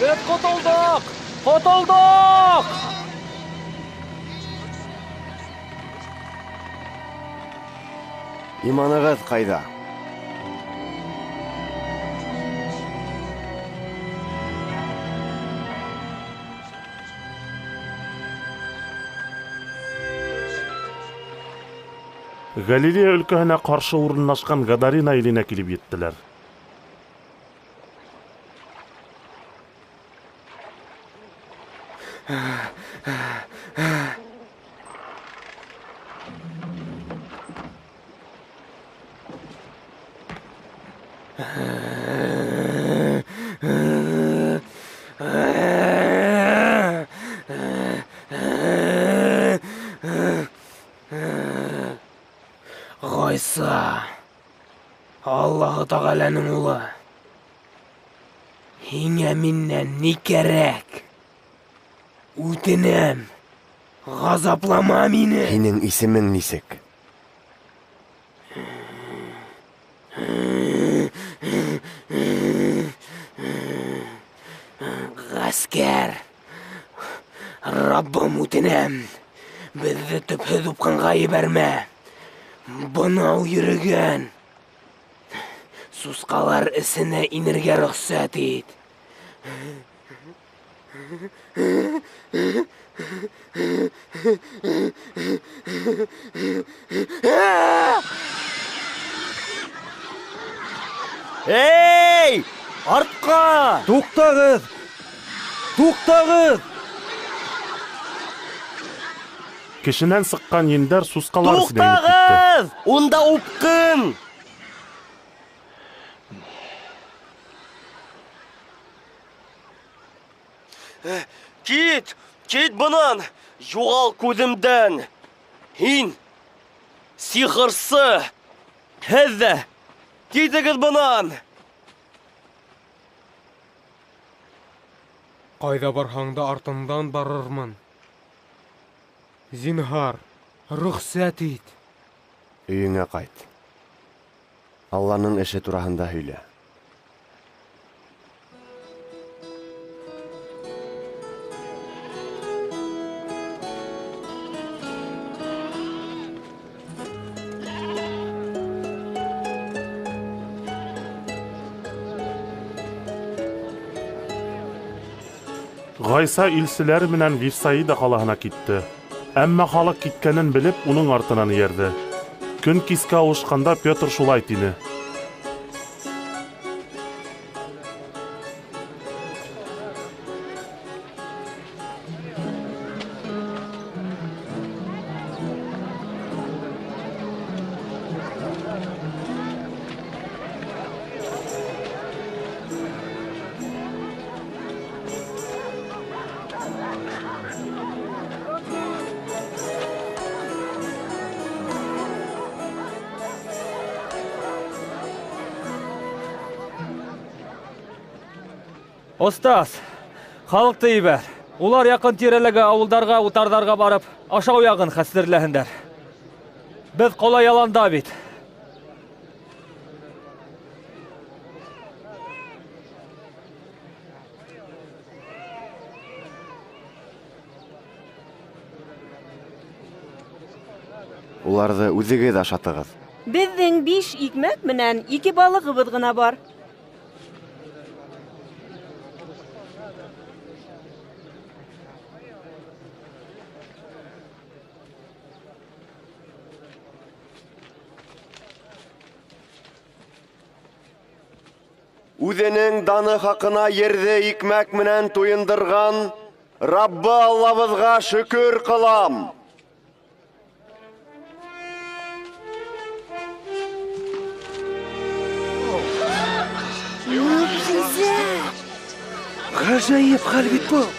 Беҙ ҡотолдоҡ! Ҡотолдоҡ! Иманығыҙ ҡайҙа? Галилея өлкәһенә ҡаршы урынлашҡан Гадарина иленә килеп еттеләр. Ғайса, Аллаһы Тәғәләнең улы, һиңә миннән ни кәрәк? Үтенәм, ғазаплама мине. Һинең исемең нисек? Ғәскәр, Раббым, үтенәм, беҙҙе төпһөҙ упҡынға ебәрмә. Бынау йөрөгән. Сусҡалар эсенә инергә рөхсәт ит. Эй! Артҡа! Туҡтағыҙ! Туҡтағыҙ! Кешенән сыҡҡан ендәр сусҡалар эсенә инеп китте. Туҡтағыҙ! Унда упҡын! Кит! Кит бынан! Юғал күҙемдән! Һин! Сихырсы! Һеҙ ҙә! Китегеҙ бынан! Ҡайҙа барһаң да артындан барырмын. Зинһар, рөхсәт ит. Өйөңә ҡайт. Алланың эше тураһында һөйлә. Ғайса илселәр менән Вифсаида ҡалаһына китте. Әммә халыҡ киткәнен белеп, уның артынан эйәрҙе. Көн кискә ауышҡанда Петр шулай тине. Остаз, халыҡты ебәр. Улар яҡын тирәләге ауылдарға, утарҙарға барып, ашау яғын хәстерләһендәр. Беҙ ҡола яланда бит. Уларҙы үҙегеҙ ашатығыҙ. Беҙҙең 5 икмәк менән 2 балығыбыҙ ғына бар. Үҙенең даны хаҡына ерҙе икмәк менән туйындырған Раббы Аллабыҙға шөкөр ҡылам. Ғажайып хәл бит был.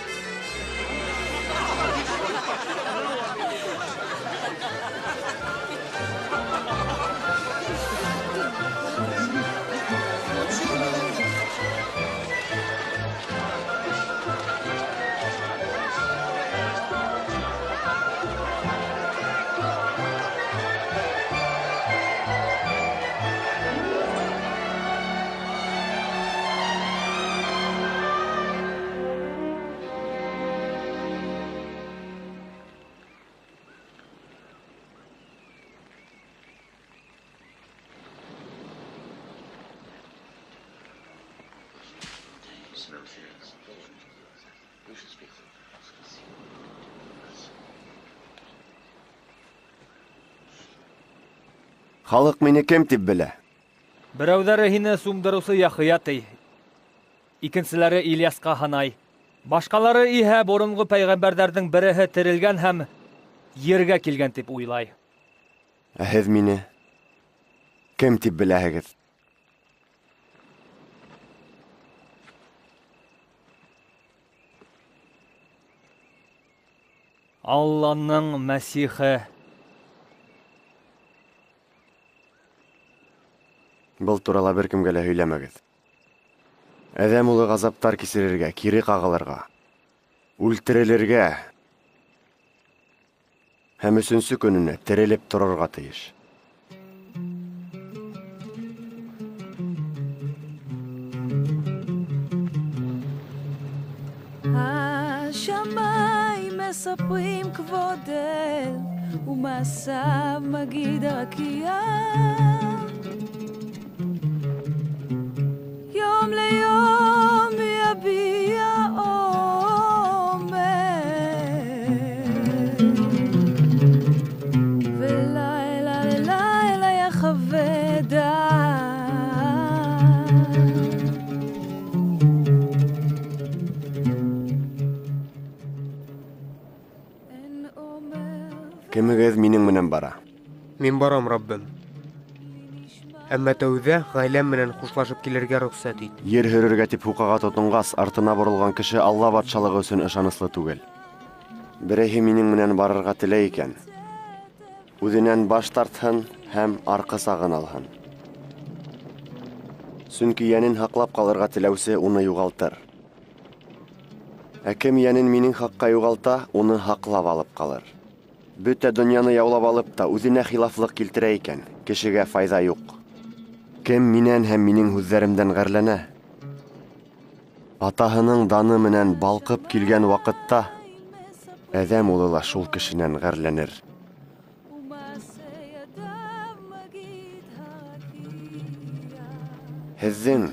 Халыҡ мине кем тип белә? Берәүҙәре һине суңдырыусы Яхыя ти. Икенселәре Ильясҡа һанай. Башҡалары иһә боронғо пәйғәмбәрҙәрҙең береһе терелгән һәм ергә килгән тип уйлай. Ә һеҙ мине кем тип беләһегеҙ? Алланың Мәсихе. Был турала бер кемгә лә һөйләмәгеҙ. Әҙәм улы ғазаптар кисерергә, кире ҡағылырға, үлтерелергә һәм 3-нсө көнөнә терелеп торорға тейеш. השמיים מספרים כבוד אל ומעשיו מגיד הרקיע יום ליום יביע עומר ולילה ללילה יחווה דעת Кемегеҙ минең менән бара? Мин барам, Раббым. Әммә тәүҙә ғаиләм менән хушлашып килергә рөхсәт ит. Ер һөрөргә тип һуҡаға тотонғас, артына боролған кеше Алла батшалығы өсөн ышаныслы түгел. Берәйһе минең менән барырға теләй икән, Үҙенән баш тартһын һәм арҡы сағын алһын. Сөнки йәнен һаҡлап ҡалырға теләүсе уны юғалтыр. Ә кем йәнен минең хаҡҡа юғалта, уны һаҡлап алып ҡалыр. Бөтә донъяны яулап алып та үҙенә хилафлыҡ килтерә икән, кешегә файҙа юҡ. Кем минән һәм минең һүҙҙәремдән ғәрләнә? Атаһының даны менән балҡып килгән ваҡытта, әҙәм улы ла шул кешенән ғәрләнер. Һеҙҙең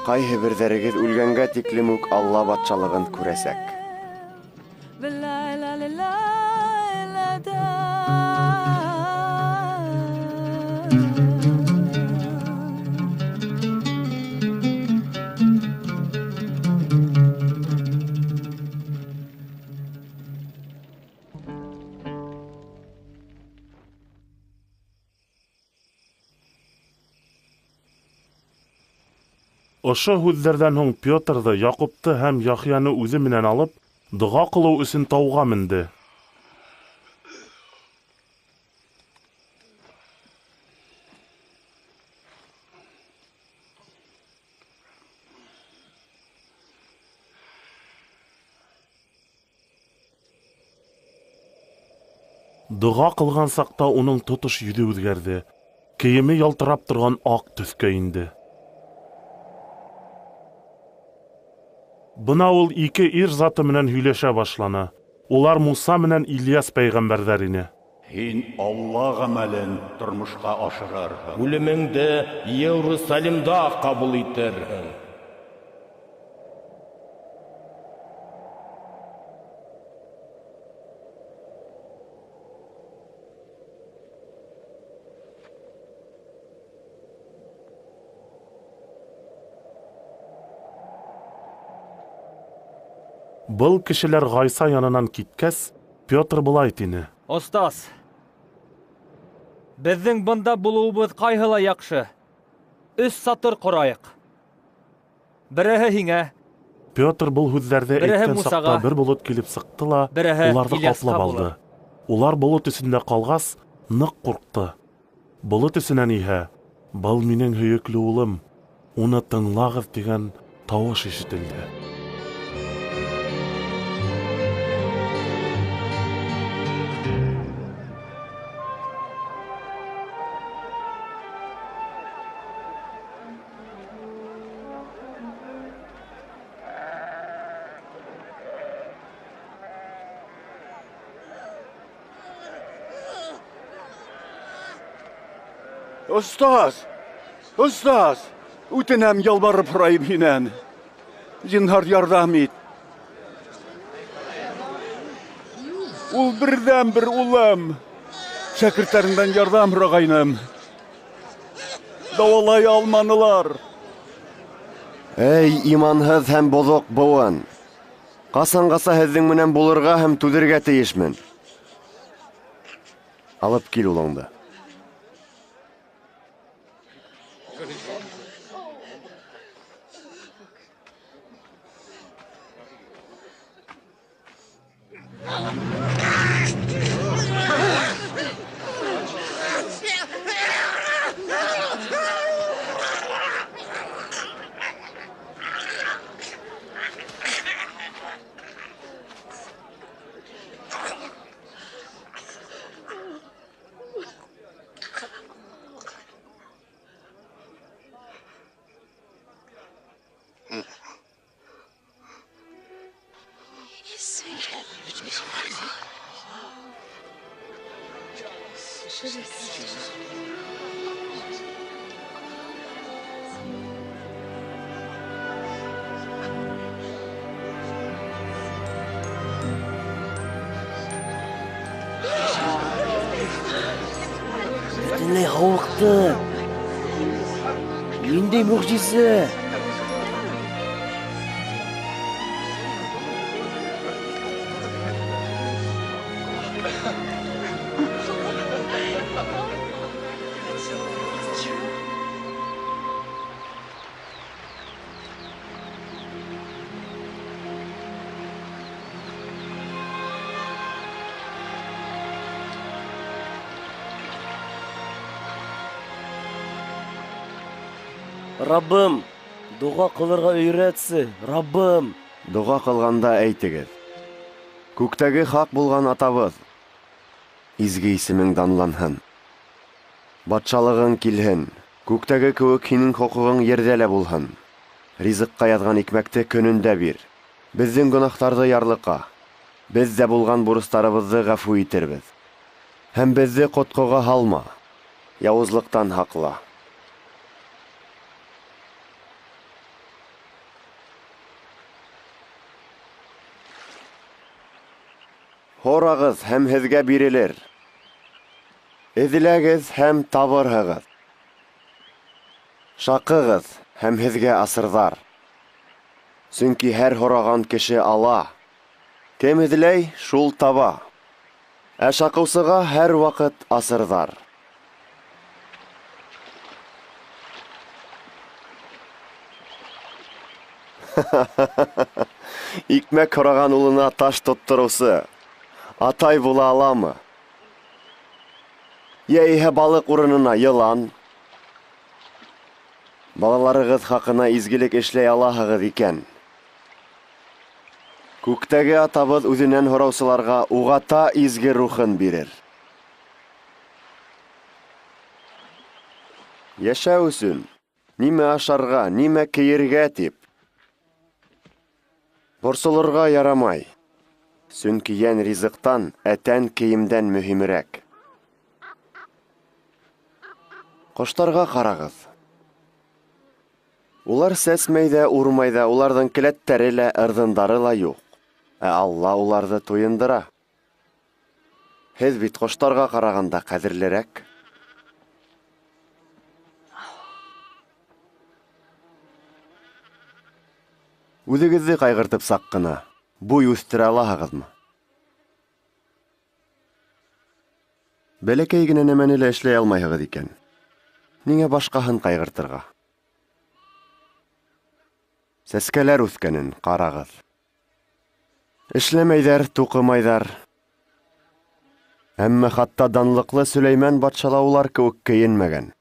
ҡайһы берҙәрегеҙ үлгәнгә тиклем үк Алла батшалығын күрәсәк. Ошо һүҙҙәрҙән һуң Петрҙы, Яҡупты һәм Яхьяны үҙе менән алып, доға ҡылыу өсөн тауға менде. Доға ҡылған саҡта уның тотош йөҙө үҙгәрҙе. Кейеме ялтырап торған аҡ төҫкә инде. Бына ул ике ир заты менән һөйләшә башланы. Улар Муса менән Ильяс пәйғәмбәрҙәр ине. Һин Алла ғәмәлен тормошҡа ашырырһың. Үлемеңде Иерусалимда ҡабул итерһең. Был кешеләр Ғайса янынан киткәс, Петр былай тине. Остаз, беҙҙең бында булыуыбыҙ ҡайһылай яҡшы. 3 сатыр ҡорайыҡ. Береһе һиңә. Петр был һүҙҙәрҙе әйткән саҡта бер болот килеп сыҡты ла, уларҙы ҡаплап алды. Улар болот эсендә ҡалғас, ныҡ ҡурҡты. Болот эсенән иһә, был минең һөйөклө улым, уны тыңлағыҙ тигән тауыш ишетелде. Остаз, үтенәм ялбарып һорайым һинән. Зинһар ярҙам ит. Ул берҙән бер улым. Шәкерттәреңдән ярҙам һорағайным. Дауалай алманылар. Эй, иманһыҙ һәм боҙоҡ быуын. Ҡасанғаса һеҙҙең менән булырға һәм түҙергә тейешмен. Алып кил улыңды. Бөтөнләй һауыҡты. Ниндәй мөғжизә? Раббым, дуға қылырға өйрәтсе, Раббым. Дуға қылғанда әйтегез. Күктәге хақ булган атабыз, изге исемең данланһын. Батшалыгың килһен. Күктәге кеүек һинең хокугың ердә лә булһын. Ризыкка язган икмәкте көнендә бир. Безнең гөнаһтарҙы ярлыка. Бездә булган бурыстарыбызды гафу итербез. Һәм безне коткыга һалма. Яуызлыктан һакла. Һорагыз һәм һеҙгә бирелер. Эҙләгеҙ һәм табырһығыҙ. Шаҡығыҙ һәм һеҙгә асырҙар. Сөнки һәр һораған кеше ала. Кем эҙләй, шул таба. Ә шаҡыусыға һәр ваҡыт асырҙар. Икмәк һораған улына таш тоттороусы атай була аламы? Йәйһә балык урынына йылан. Балаларығыҙ хаҡына изгелек эшләй алаһығыҙ икән. Күктәге атабыҙ үҙенән һораусыларға уғата изге рухын бирер. Йәшәү өсөн, нимә ашарға, нимә кейергә тип. Борсолорға ярамай. Сөнки йән ризыҡтан, әтән кейемдән мөһимерәк. Ҡоштарға ҡарағыҙ. Улар сәсмәй ҙә, урмай ҙа, уларҙың келәттәре лә, ырҙындары ла юҡ. Ә Алла уларҙы туйындыра. Һеҙ бит ҡоштарға ҡарағанда ҡәҙерлерәк. Үҙегеҙҙе ҡайғыртып саҡ ҡына. Буй үҫтерә алаһығыҙмы? Бәләкәй генә нәмәне лә эшләй алмайһығыҙ икән. Ниңә башҡаһын ҡайғыртырға? Сәскәләр үҫкәнен ҡарағыҙ. Эшләмәйҙәр, туҡымайҙар. Әммә хатта данлыҡлы Сөләймән батшала улар кеүек кейенмәгән.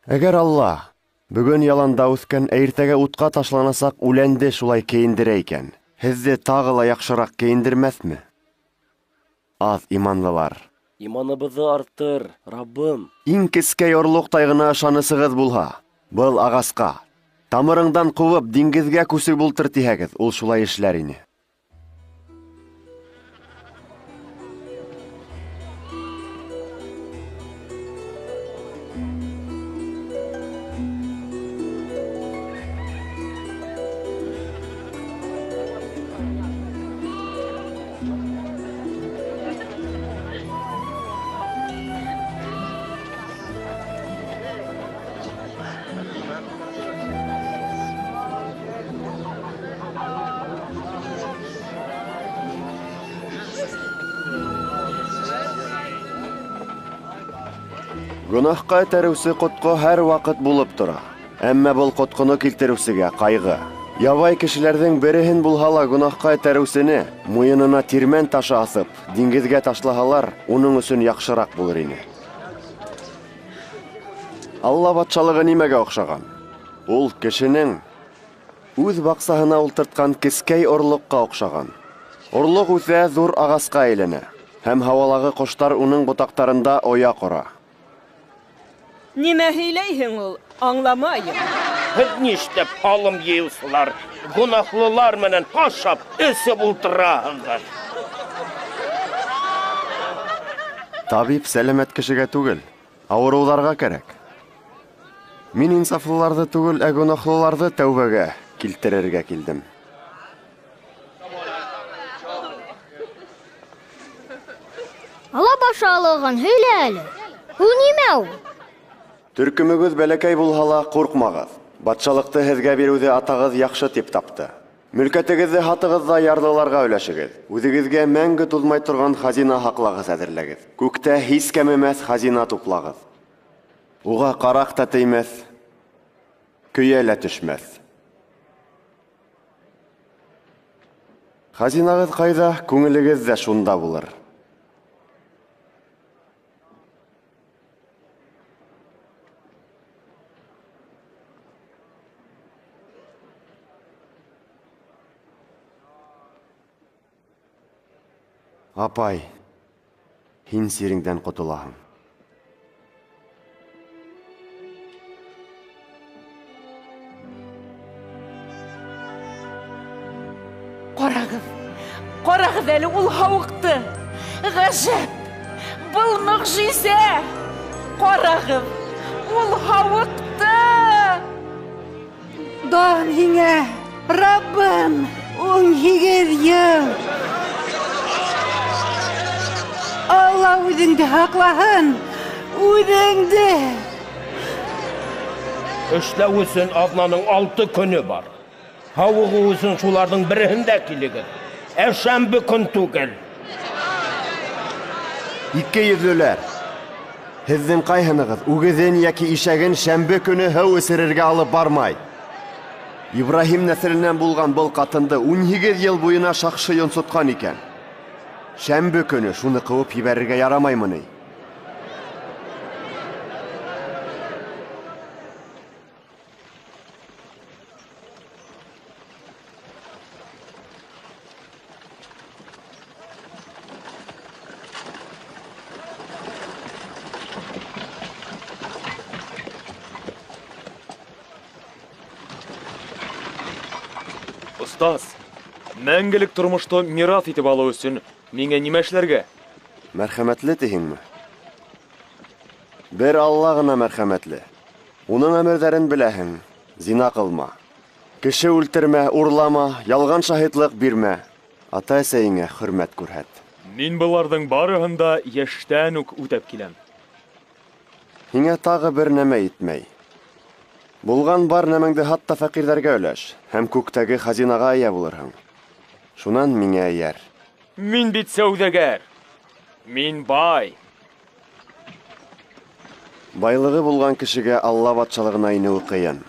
Әгәр Алла бөгөн яланда үҫкән, иртәгә утҡа ташланасаҡ үләнде шулай кейендерә икән, һеҙҙе тағы ла яҡшыраҡ кейендермәҫме? Аҙ иманлылар. Иманыбыҙҙы арттыр, Раббым. Иң кескәй орлоҡтай ғына ышанысығыҙ булһа, был ағасҡа, тамырыңдан ҡыуып диңгеҙгә күсеп ултыр тиһәгеҙ, ул шулай эшләр ине. Гөнаһҡа этәреүсе ҡотҡо һәр ваҡыт булып тора. Әммә был ҡотҡоно килтереүсегә ҡайғы. Ябай кешеләрҙең береһен булһа ла гөнаһҡа этәреүсене муйынына тирмән ташы асып, диңгеҙгә ташлаһалар, уның өсөн яҡшыраҡ булыр ине. Алла батшалығы нимәгә оҡшаған? Ул кешенең үҙ баҡсаһына ултыртҡан кескәй орлоҡҡа оҡшаған. Орлоҡ үҫә, ҙур ағасҡа әйләнә, һәм һауалағы ҡоштар уның ботаҡтарында оя ҡора. Нимә һөйләйһең ул? Аңламайым. Һеҙ ништәп һалым йыйыусылар, гонаһлылар менән ашап, эсеп ултыраһығыҙ? Табип сәләмәт кешегә түгел, ауырыуҙарға кәрәк. Мин инсафлыларҙы түгел, ә гонаһлыларҙы тәүбәгә килтерергә килдем. Алла башалығын һөйлә әле. Ул нимә ул? Төркөмөгөҙ бәләкәй булһа ла ҡурҡмағыҙ. Батшалыҡты һеҙгә биреүҙе атағыҙ яҡшы тип тапты. Мөлкәтегеҙҙе һатығыҙ ҙа ярлыларға өләшегеҙ. Үҙегеҙгә мәңге туҙмай торған хазина һаҡлағыҙ әҙерләгеҙ. Күктә һис кәмемәҫ хазина туплағыҙ. Уға ҡараҡ та теймәҫ, көйә лә төшмәҫ. Хазинағыҙ ҡайҙа, күңелегеҙ ҙә шунда булыр. Апай, һин сиреңдән ҡотолаһың. Ҡарағыҙ әле ул һауыҡты. Ғәжәп, был мөғжизә. Ҡарағыҙ, ул һауыҡты. Дан һиңә, Раббым, 18 йыл. Алла үҙеңде һаҡлаһын, үҙеңде. Эшләү өсөн аҙнаның 6 көнө бар. Һауығы өсөн шуларҙың береһендә килегеҙ. Шәмбе көн түгел. 200-ләр. Һеҙҙең ҡайһынығыҙ үгеҙен йәки ишәген шәмбе көнө һыу эсерергә алып бармай? Ибраһим нәҫеленән булған был ҡатынды 18 йыл буйына шаҡшы йонсотҡан икән. Шәмбе көнө шуны ҡыуып ебәрергә ярамаймы ни? Остаз, мәңгелек тормошто мираҫ итеп алыу өсөн миңә нимә эшләргә? Мәрхәмәтле тиһеңме? Бер Алла ғына мәрхәмәтле. Уның әмерҙәрен беләһең. Зина ҡылма. Кеше үлтермә, урлама, ялған шаһитлыҡ бирмә. Ата-әсәйеңә хөрмәт күрһәт. Мин быларҙың барыһын да йәштән үк үтәп киләм. Һиңә тағы бер нәмә итмәй. Булған бар нәмәңде хатта фәҡирҙәргә өләш, һәм күктәге хазинаға эйә булырһың. Шунан миңә эйәр. Мин бит сәүҙәгәр. Мин бай. Байлығы булған кешегә Алла батшалығына инеү ҡыйын.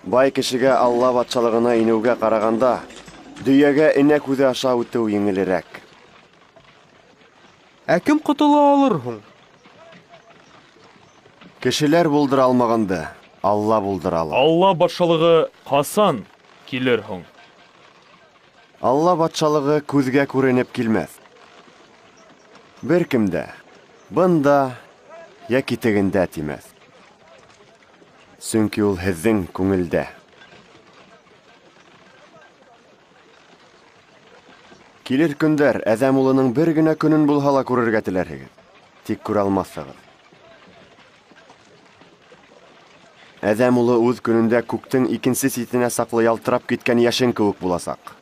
Бай кешегә Алла батшалығына инеүгә ҡарағанда, дөйәгә энә күҙе аша үтеү еңелерәк. Ә кем ҡотола алыр һуң? Кешеләр булдыра алмағанды Алла булдыра алыр. Алла батшалығы ҡасан килер һуң? Алла батшалығы күҙгә күренеп килмәҫ. Бер кемдә, бында йәки тегендә тимәҫ. Сөнки ул һеҙҙең күңелдә. Килер көндәр Әҙәм улының бер генә көнөн булһа ла күрергә теләрһегеҙ. Тик күрә алмаҫһығыҙ. Әҙәм улы үҙ көнөндә күктең икенсе ситенә саҡлы ялтырап киткән йәшен кеүек буласаҡ.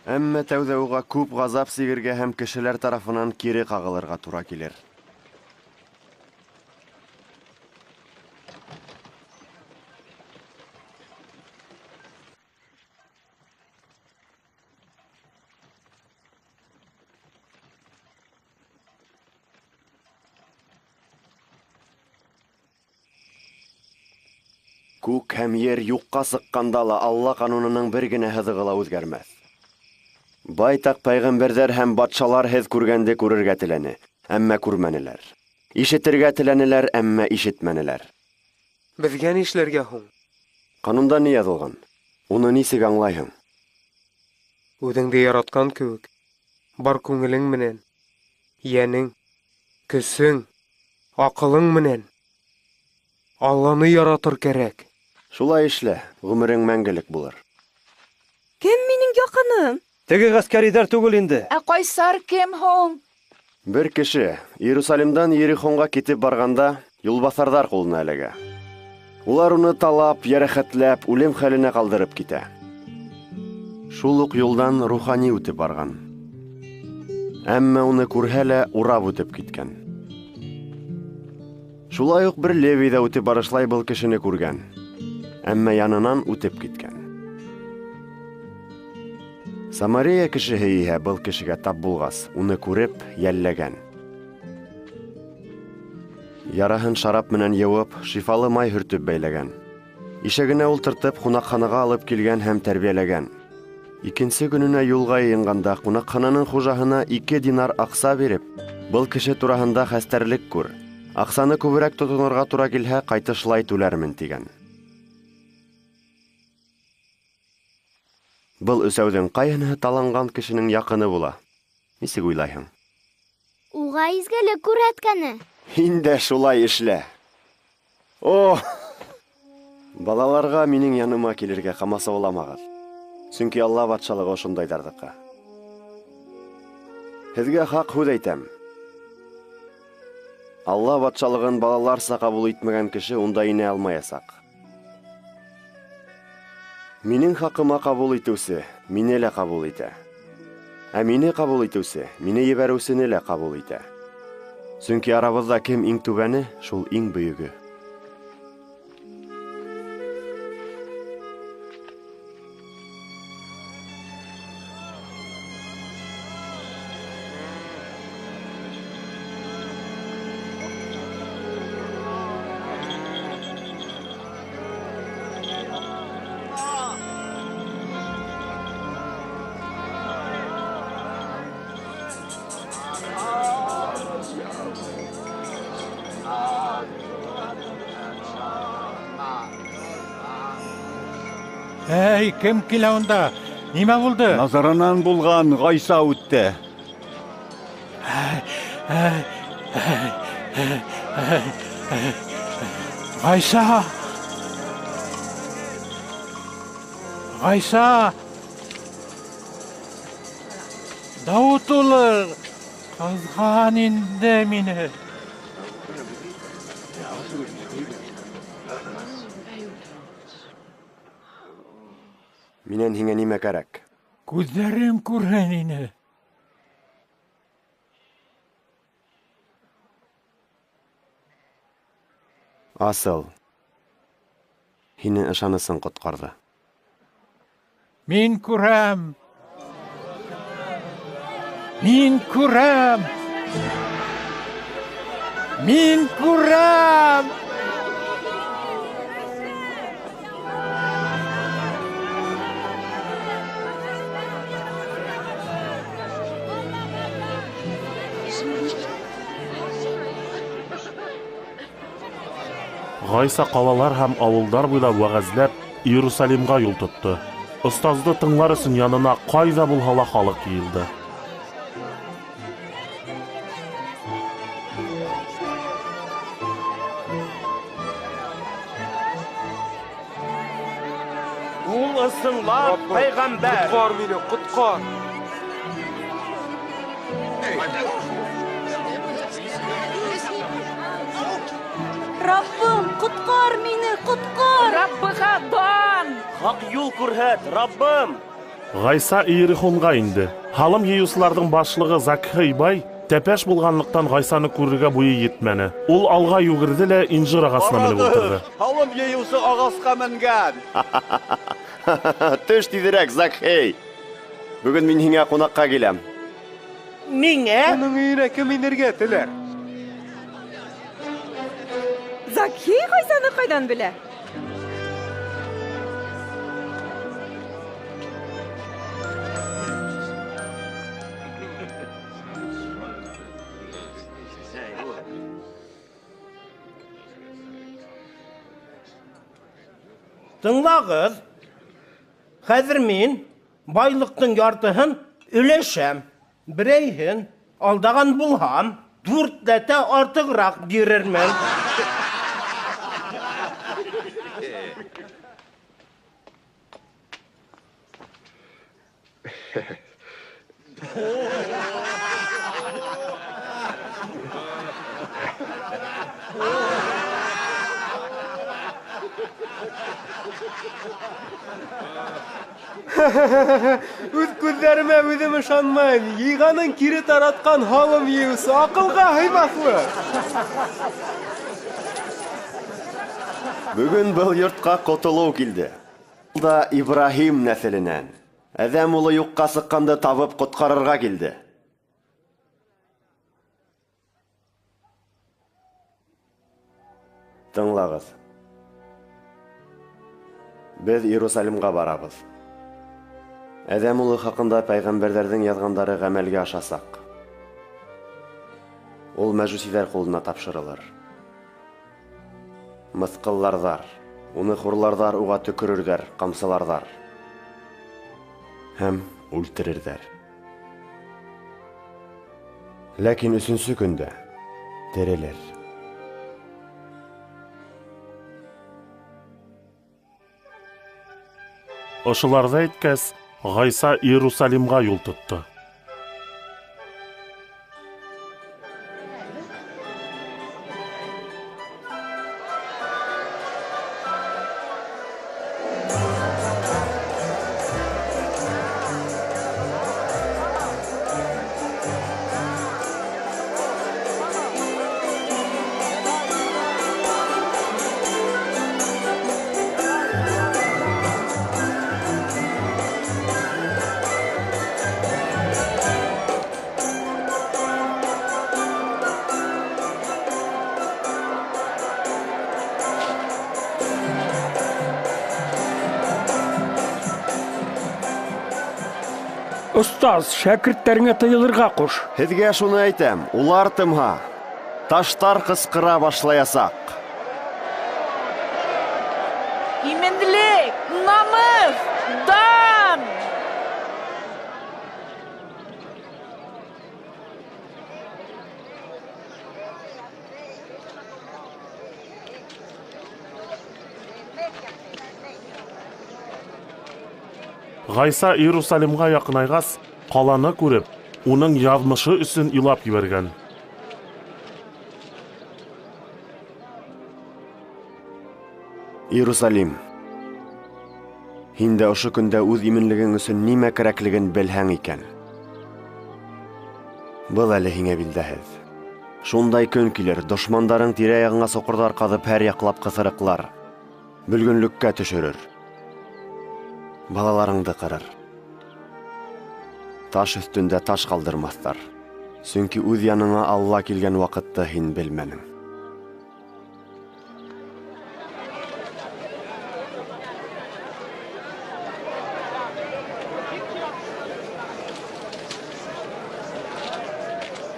Әммә тәүҙә уға күп ғазап сигергә һәм кешеләр тарафынан кире ҡағылырға тура килер. Күк һәм ер юҡҡа сыҡҡанда ла Алла ҡанунының бер генә һыҙығы ла үҙгәрмәҫ. Байтаҡ пәйғәмбәрҙәр һәм батшалар һеҙ күргәнде күрергә теләне, әммә күрмәнеләр. Ишетергә теләнеләр, әммә ишетмәнеләр. Беҙгә ни эшләргә һуң? Ҡанунда ни яҙылған? Уны нисек аңлайһың? Үҙеңде яратҡан кеүек, бар күңелең менән, йәнең, көсөң, аҡылың менән Алланы яратыр кәрәк. Шулай эшлә, ғүмерең мәңгелек булыр. Кем минең яҡыным? Теге ғәскәрейҙәр түгел инде. Ә Ҡайсар кем һуң? Бер кеше Иерусалимдан Ерихонға китеп барғанда, юлбаҫарҙар ҡулына эләгә. Улар уны талап, йәрәхәтләп, үлем хәленә ҡалдырып китә. Шул уҡ юлдан рухани үтеп барған. Әммә уны күрһә лә урап үтеп киткән. Шулай уҡ бер Левий ҙа үтеп барышлай был кешене күргән. Әммә янынан үтеп киткән. Самария кешеһе иһә был кешегә тап булғас, уны күреп, йәлләгән. Яраһын шарап менән йыуып, шифалы май һөртөп бәйләгән. Ишәгенә ултыртып, ҡунаҡханаға алып килгән һәм тәрбиәләгән. Икенсе көнөнә юлға йыйынғанда, ҡунаҡхананың хужаһына 2 динар аҡса биреп, был кеше тураһында хәстәрлек күр. Аҡсаны күберәк тотонорға тура килһә, ҡайтышлай түләрмен тигән. Был өсәүҙең ҡайһыныһы таланған кешенең яҡыны була? Нисек уйлайһың? Уға изгелек күрһәткәне. Һин дә шулай эшлә. О! Балаларга минең яныма килергә камасауламагыз. Чөнки Алла батшалыгы ошондайдардыкы. Һеҙгә хаҡ һүҙ әйтәм. Алла батшалығын балаларса ҡабул итмәгән кеше унда инә алмаясаҡ. Минең хаҡыма ҡабул итеүсе мине лә ҡабул итә. Ә мине ҡабул итеүсе мине ебәреүсене лә ҡабул итә. Чөнки арабыҙҙа кем иң түбәне, шул иң бөйөгө. Эй, кем килә унда? Нимә булды? Назарынан булған Ғайса үтте. Ғайса! Ғайса! Дауыт улы! Ҡыҙған инде мине. Минән һиңә нимә кәрәк? Күҙҙәрем күрһен ине. Асыл. Һине ышанысың ҡотҡарҙы. Мин күрәм. Мин күрәм. Мин күрәм. Ғайса ҡалалар һәм ауылдар буйлап вәғәзләп Иерусалимға юл тотто. Остазды тыңлар өсөн янына ҡайҙа булһа ла халыҡ йыйылды. Ул ысынлап пәйғәмбәр. Ҡотҡар мине, ҡотҡар. Раббым, ҡотҡар мине, ҡотҡар! Раббыға дан! Хаҡ юл күрһәт, Раббым! Ғайса Иерихонға инде. Һалым йыйыусыларҙың башлығы Закхей бай тәпәш булғанлыҡтан Ғайсаны күрергә буйы етмәне. Ул алға йүгерҙе лә инжир ағасына менеп ултырҙы. Һалым йыйыусы ағасҡа менгән. Төш тиҙерәк, Закхей. Бөгөн мин һиңә ҡунаҡҡа киләм. Ниңә? Уның өйөнә кем инергә теләр? Закхей Ғайсаны ҡайҙан белә? Тыңлағыҙ. Хәҙер мин байлыҡтың яртыһын өләшәм. Берәйһен алдаған булһам, 4 дәтә артығыраҡ бирермен. Үҙ күҙҙәремә үҙем ышанмайым. Йыйғанын кире таратҡан һалым йыйыусы аҡылға һыймаҫлыҡ. Бөгөн был йортҡа ҡотолоу килде. Ул да Ибраһим нәҫеленән. Әҙәм улы юҡҡа сыҡҡанды табып ҡотҡарырға килде. Тыңлағыҙ. Беҙ Иерусалимға барабыҙ. Әҙәм улы хаҡында пәйғәмбәрҙәрҙең яҙғандары ғәмәлгә ашасаҡ. Ул мәжүсиҙәр ҡулына тапшырылыр. Мыҫҡылларҙар, уны хурларҙар, уға төкөрөрҙәр, ҡамсыларҙар һәм үлтерерҙәр. Ләкин 3-нче көндә терелер. Ошыларҙы әйткәс, Ғайса Иерусалимға юл тотто. Остаз, шәкерттәреңә тыйылырға ҡуш. Һеҙгә шуны әйтәм, улар тымһа, таштар ҡысҡыра башлаясаҡ. Именлек, намыҫ, дан! Ғайса Иерусалимға яҡынайғас, ҡаланы күреп, уның яҙмышы өсөн илап ебәргән. Иерусалим, һин дә ошо көндә үҙ именлегең өсөн нимә кәрәклеген белһәң икән. Был әле һиңә билдәһеҙ. Шундай көн килер, дошмандарың тирә-яғыңа соҡорҙар ҡаҙып һәр яҡлап ҡыҫырыҡлар, бөлгөнлөккә төшөрөр. Балаларыңды ҡырыр. Таш өҫтөндә таш ҡалдырмаҫтар. Сөнки үҙ яныңа Алла килгән ваҡытты һин белмәнең.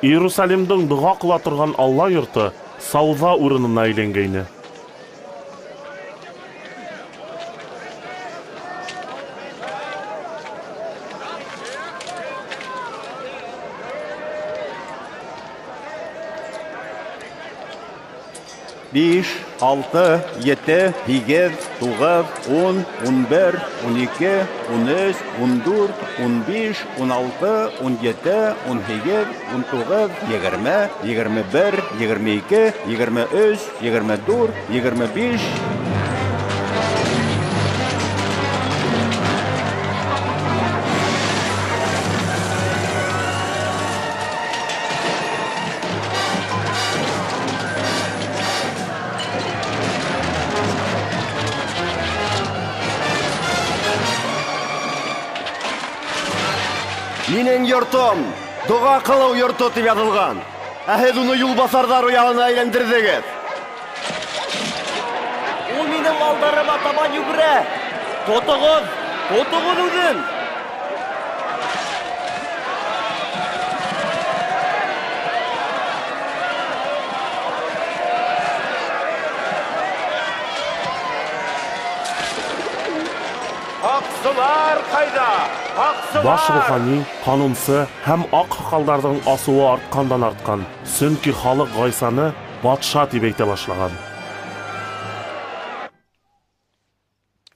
Иерусалимдың дұға ҡыла торған Алла йорто сауҙа урынына әйләнгәйне. Биш, 6, 7, 8, 9, 10, 11, 12, 13, 14, 15, 16, 17, 18, 19, 20, 21, 22, 23, 24, 25. Минең йортом, доға ҡылыу йорто тип яҙылған. Ә һеҙ уны юлбаҫарҙар уяғына әйләндерҙегеҙ. Ул минең малдарыма табан йүгерә. Тотоғоҙ, тотоғоҙ үҙен. Һаҡсылар ҡайҙа? Баш рухани, ҡанунсы һәм аҡ һаҡалдарҙың асыуы артҡандан артҡан. Сөнки халыҡ Ғайсаны батша тип әйтә башлаған.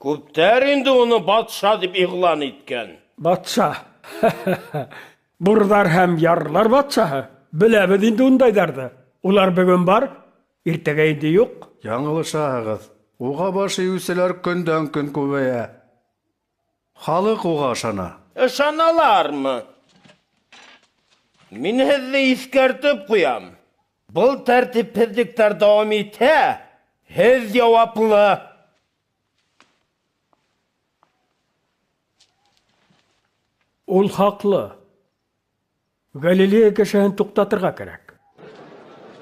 Күптәр инде уны батша дип иғлан иткән. Батша. Бурҙар һәм ярлар батшаһы. Беләбеҙ инде ундайҙарҙы. Улар бөгөн бар, иртәгә инде юҡ. Яңылышаһығыҙ. Уға баш иеүселәр көндән-көн күбәйә. Халыҡ уға ышана. Ышаналармы? Мин һеҙҙе иҫкәртеп ҡуям. Был тәртипһеҙлектәр дауам итһә, һеҙ яуаплы. Ул хаҡлы. Галилея кешеһен туҡтатырға кәрәк.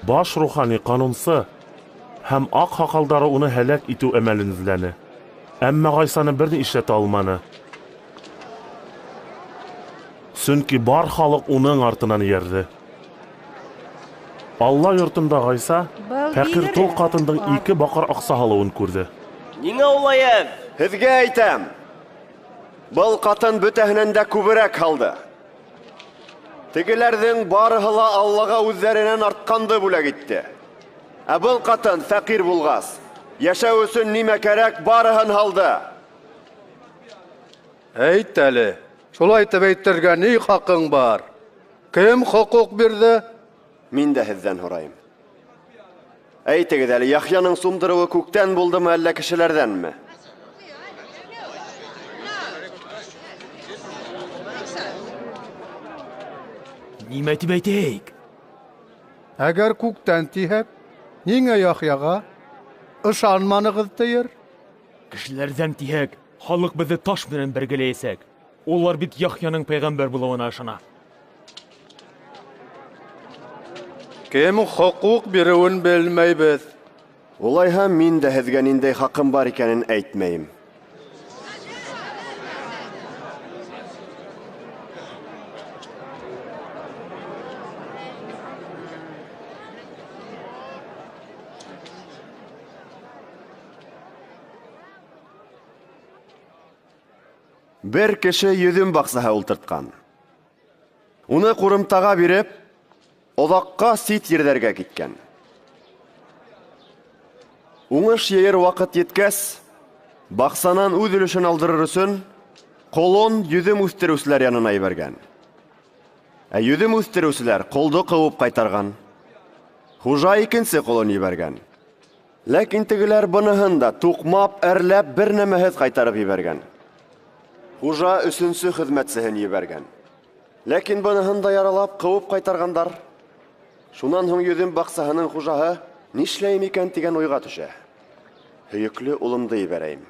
Баш рухани ҡанунсы һәм аҡ һаҡалдары уны һәләк итеү әмәлен эҙләне. Әммә Ғайсаны бер ни эшләтә алманы. Сөнки бар халыҡ уның артынан эйәрҙе. Алла йортонда Ғайса фәҡир тол ҡатындың 2 баҡыр аҡса һалыуын күрҙе. Ниңә улайым? Һеҙгә әйтәм. Был ҡатын бөтәһенән дә күберәк һалды. Тегеләрҙең барыһы ла Аллаға үҙҙәренән артҡанды бүләк итте. Ә был ҡатын фәҡир булғас, йәшәү өсөн нимә кәрәк, барыһын һалды. Әйт әле, шулай итеп әйтергә ни хаҡың бар? Кем хоҡуҡ бирҙе? Мин дә һеҙҙән һорайым. Әйтегеҙ әле, Яхьяның сумдырыуы күктән булдымы, әллә кешеләрҙәнме? Нимә тип әйтәйек? Әгәр күктән тиһәк, ниңә Яхьяға ышанманығыҙ тиер? Кешеләрҙән тиһәк, халыҡ беҙҙе таш менән бәргеләйәсәк. Улар бит Яхьяның пәйғәмбәр булыуына ышана. Кем хоҡуҡ биреүен белмәйбеҙ. Улайһа, мин дә һеҙгә ниндәй хаҡым бар икәнен әйтмәйем. Бер кеше йөҙөм баҡсаһы ултыртҡан. Уны ҡурымтаға биреп, оҙаҡҡа сит ерҙәргә киткән. Уңыш йыйыр ваҡыт еткәс, баҡсанан үҙ өлөшөн алдырыр өсөн ҡолон йөҙөм үҫтереүселәр янына ебәргән. Ә йөҙөм үҫтереүселәр ҡолдо ҡыуып ҡайтарған. Хужа икенсе ҡолон ебәргән. Ләкин тегеләр быныһын да туҡмап, әрләп, бер нәмәһеҙ ҡайтарып ебәргән. Хужа өсөнсө хеҙмәтсеһен ебәргән. Ләкин быныһын да яралап, ҡыуып ҡайтарғандар. Шунан һуң йөҙөм баҡсаһының хужаһы нишләйем икән тигән уйға төшә. Һөйөклө улымды ебәрәйем.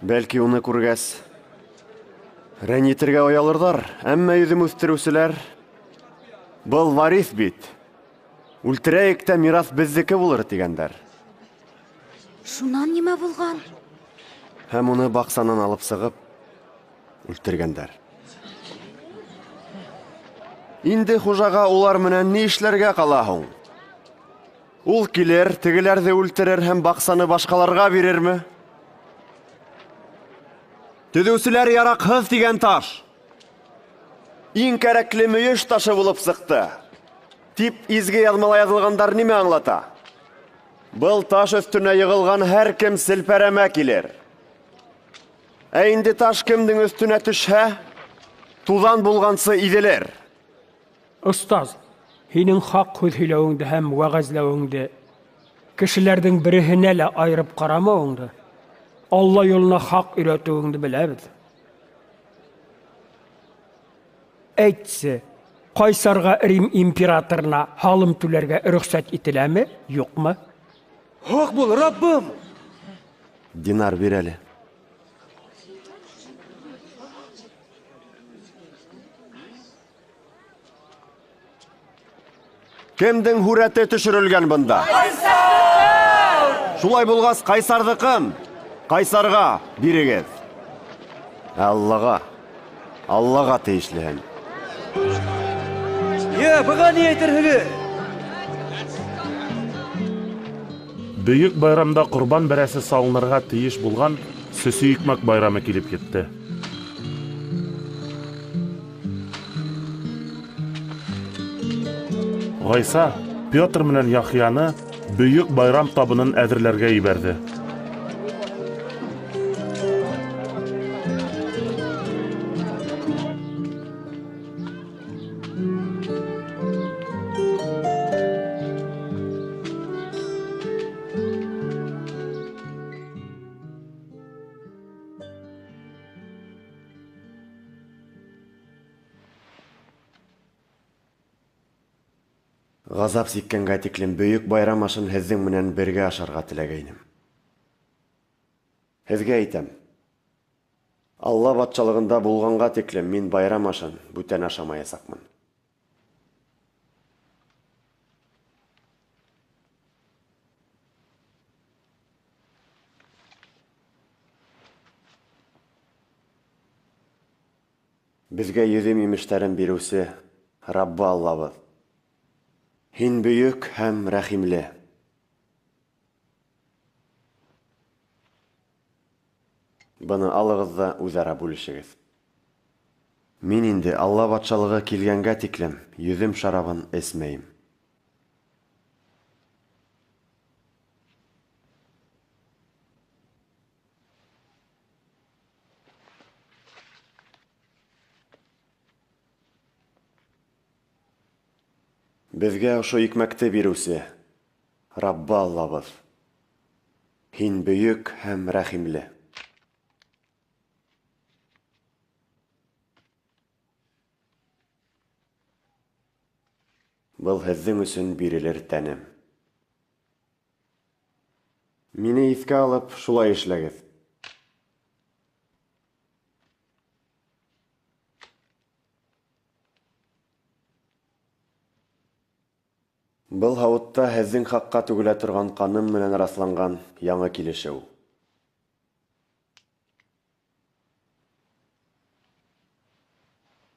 Бәлки уны күргәс, рәнйетергә оялырҙар, әммә йөҙөм үҫтереүселәр: был варис бит. Үлтерәйек тә мираҫ беҙҙеке булыр тигәндәр. Шунан нимә булған? Һәм уны баҡсанан алып сығып, үлтергәндәр. Инде хужаға улар менән ни эшләргә ҡала һуң? Ул килер, тегеләрҙе үлтерер һәм баҡсаны башҡаларға бирерме? Төҙөүселәр яраҡһыҙ тигән таш. Иң кәрәкле мөйөш ташы булып сыҡты. Тип изге яҙмала яҙылғандар нимә аңлата? Был таш өҫтөнә йығылған һәр кем селпәрәмә килер. Ә инде таш кемдең өҫтөнә төшһә, туҙан булғансы иҙелер. Остаз, һинең хаҡ һүҙ һөйләүеңде һәм вәғәзләүеңде, кешеләрҙең береһенә лә айырып ҡарамауыңды, Алла юлына хаҡ өйрәтеүеңде беләбеҙ. Әйтсе, Ҡайсарға Рим императорына һалым түләргә рөхсәт ителәме, юҡмы? Хаҡ бул, Раббым! Динар бир әле. Кемдең һүрәте төшөрөлгән бында? Ҡайсар! Шулай булғас, Ҡайсарҙыҡын Ҡайсарға бирегеҙ. Аллаға тейешлеһен. Быға ни әйтерһегеҙ? Бөйөк байрамда ҡорбан бәрәсе салынырға тейеш булған сөсө икмәк байрамы килеп етте. Ғайса Петр менән Яхьяны бөйөк байрам табынын әҙерләргә ебәрҙе. Ғазап сиккәнгә тиклем бөйөк байрам ашын һеҙҙең менән бергә ашарға теләгәйнем. Һеҙгә әйтәм, Алла батшалығында булғанға тиклем мин байрам ашын бүтән ашамаясаҡмын. Беҙгә йөҙөм имештәрен биреүсе Раббы Аллабыҙ. Һин бөйөк һәм рәхимле. Быны алығыҙ ҙа үҙ-ара бүлешегеҙ. Мин инде Алла батшалығы килгәнгә тиклем йөҙөм шарабын эсмәйем. Безгә ошо икмәкте бирүсе, Рабба Аллабыз, һин бөйөк һәм рәхимле. Был һеҙҙең өсөн бирелер тәнем. Мине иҫкә алып, шулай эшләгеҙ. Был һауытта һеҙҙең хаҡҡа түгелә торған ҡаным менән раҫланған яңы килешеү.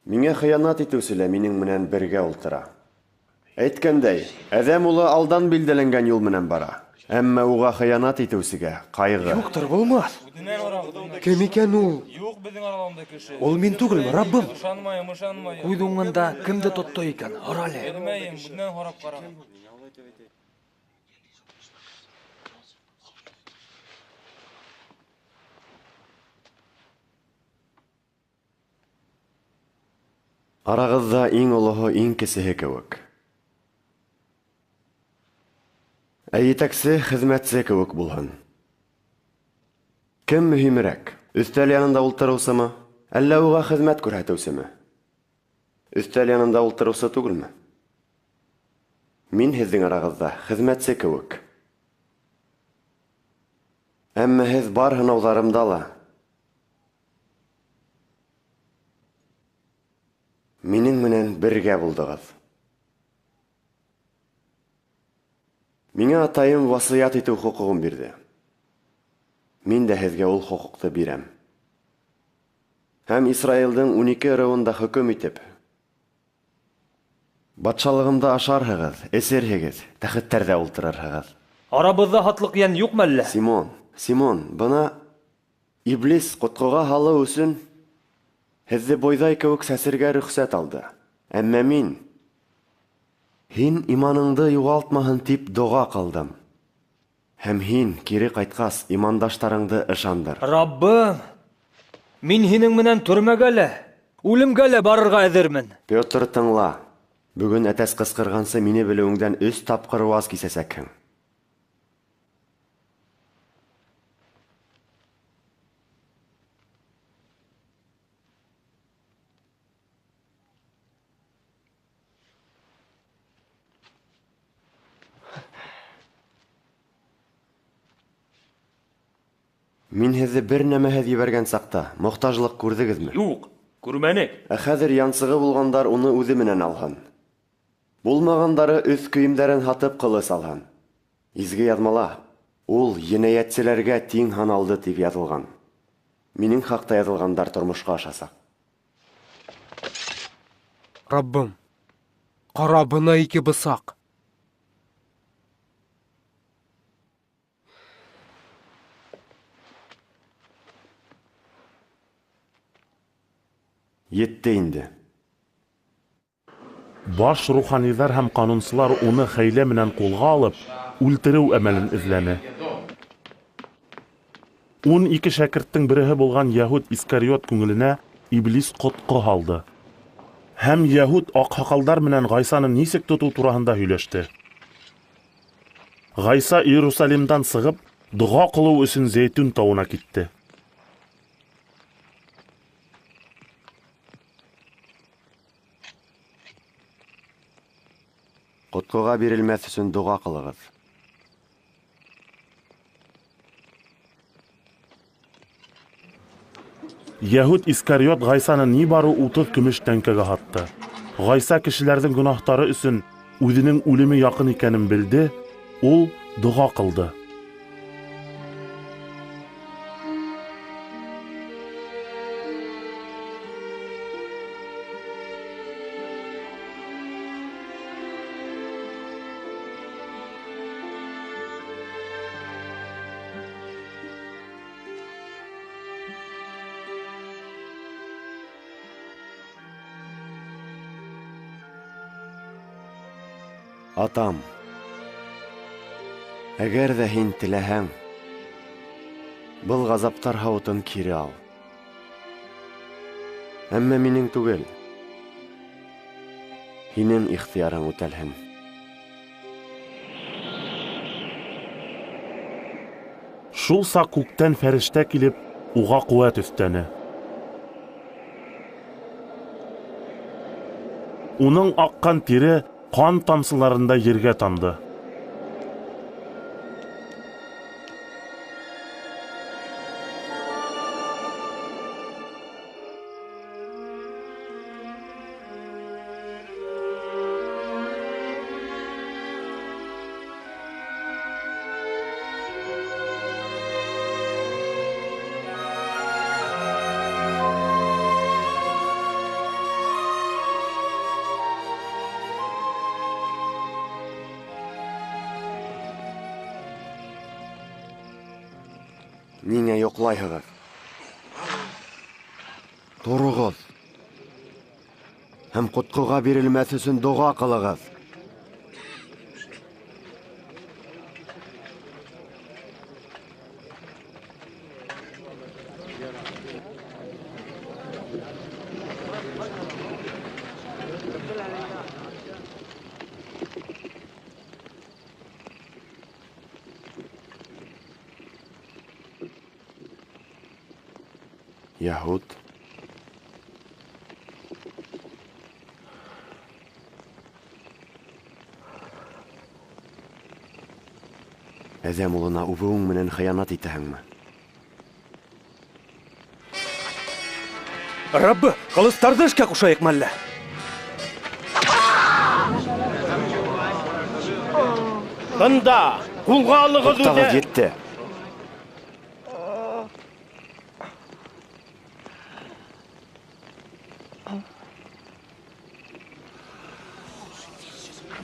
Миңә хыянат итеүселә минең менән бергә ултыра. Әйткәндәй, әҙәм улы алдан билдәләнгән юл менән бара. Әммә уға хыянат итеүсегә ҡайғы. Юҡтыр, булмаҫ. Кем икән ул? Юҡ беҙҙең араларында кеше. Ул мин түгелме, Раббым? Ышанмайым, ышанмайым. Ҡуйҙы уңында кемде тотто икән? Һора әле. Белмәйем, бүтән һорап ҡарағын. Арағыҙҙа иң олоһо иң кесеһе кеүек. Ә етәксе хеҙмәтсе кеүек булһын. Кем мөһимерәк? Өҫтәл янында ултырыусымы, әллә уға хеҙмәт күрһәтеүсеме? Өҫтәл янында ултырыусы түгелме? Мин һеҙҙең арағыҙҙа хеҙмәтсе кеүек. Әммә һеҙ бар һынауҙарымда ла минең менән бергә булдығыҙ. Миңә атайым васыят итеү хоҡуғын бирҙе. Мин дә һеҙгә ул хоҡуҡты бирәм. Һәм Исраилдың 12 ырыуында хөкөм итеп, батшалығымда ашарһығыҙ, эсерһегеҙ, тәхеттәрҙә ултырырһығыҙ. Арабыҙҙа һатлыҡ йән юҡмы әллә? Симон, бына Иблис ҡотҡоға һалыу өсөн һеҙҙе бойҙай кеүек сәсергә рөхсәт алды. Әммә мин һин иманыңды юғалтмаһын тип доға ҡылдым. Һәм һин кире ҡайтҡас имандаштарыңды ышандыр. Раббым, мин һинең менән төрмәгә лә, үлемгә лә барырға әҙермен. Петр, тыңла. Бөгөн әтәс ҡысҡырғансы мине белеүеңдән 3 тапҡыр ваз кисәсәкһең. Мин һеҙҙе бер нәмәһеҙ ебәргән саҡта мохтажлыҡ күрҙегеҙме? Юҡ, күрмәнек. Ә хәҙер янсығы булғандар уны үҙе менән алһын. Булмағандары өҫ кейемдәрен һатып ҡылыс алһын. Изге яҙмала ул енәйәтселәргә тиң һаналды тип яҙылған. Минең хаҡта яҙылғандар тормошҡа ашасаҡ. Раббым, ҡара бына 2 бысаҡ. Етте инде. Баш руханийҙар һәм ҡанунсылар уны хәйлә менән ҡулға алып, үлтереү әмәлен эҙләне. 12 шәкерттең береһе булған Яһуд Искариот күңеленә Иблис ҡотҡо һалды. Һәм Яһуд аҡһаҡалдар менән Ғайсаны нисек тотоу тураһында һөйләште. Ғайса Иерусалимдан сығып, доға ҡылыу өсөн Зәйтүн тауына китте. Ҡотҡоға бирелмәҫ өсөн дуға ҡылығыҙ. Яһуд Искариот Ғайсаны ни бары 30 көмөш тәңкәгә һатты. Ғайса кешеләрҙең гонаһтары өсөн үҙенең үлеме яҡын икәнен белде, ул дуға ҡылды. Атам, әгәр ҙә һин теләһәң, был ғазаптар һауытын кире ал. Әммә минең түгел, һинең ихтыярың үтәлһен. Шул саҡ күктән фәрештә килеп, уға ҡеүәт өҫтәне. Уның аҡҡан тире ҡан тамсыларында ергә тамды. Ниңә йоҡлайһығыҙ? Тороғоҙ. Һәм ҡотҡоға бирелмәҫ өсөн доға ҡылығыҙ. Яһуд. Әҙәм улына үбеүең менән хыянат итәһеңме? Раббы, ҡылыстарҙы эшкә ҡушайыҡмы әллә? Бында, ҡулға алығыҙ үҙе! Туҡтағыҙ, етте.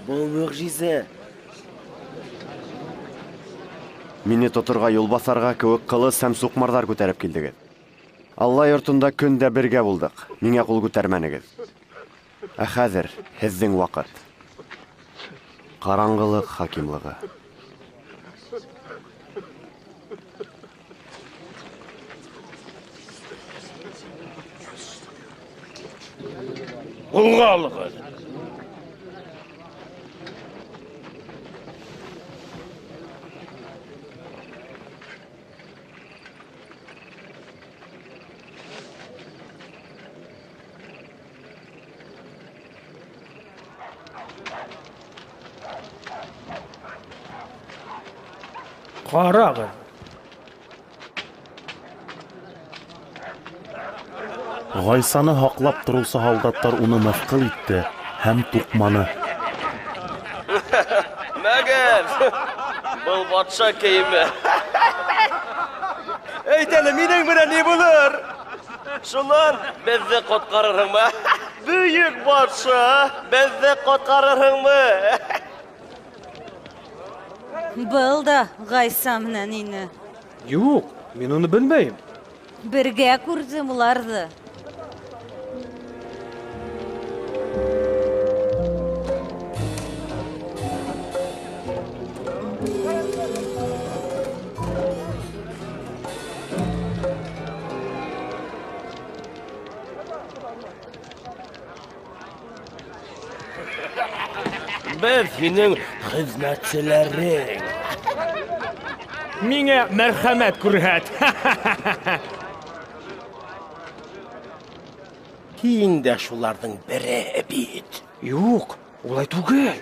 Был мөғжизә. Мине тоторға юлбаҫарға кеүек ҡылыс һәм суҡмарҙар күтәреп килдегеҙ. Алла йортонда көндә бергә булдыҡ. Миңә ҡул күтәрмәнегеҙ. Ә хәҙер һеҙҙең ваҡыт. Ҡараңғылыҡ хакимлығы. Ҡулға алығыҙ! Ҡарағыҙ. Ғайсаны һаҡлап тороусы һалдаттар уны мыҫҡыл итте һәм туҡманы. Мәгәр! Был батша кейеме. Әйт әле, минең менән ни булыр? Шунан беҙҙе ҡотҡарырһыңмы? Бөйөк батша, беҙҙе ҡотҡарырһыңмы? Был да Ғайса менән ине. Юҡ, мин уны белмәйем. Бергә күрҙем уларҙы. Беҙ һинең хеҙмәтселәрең. Миңә мәрхәмәт күрһәт. Һин дә шуларҙың береһе бит. Юҡ, улай түгел.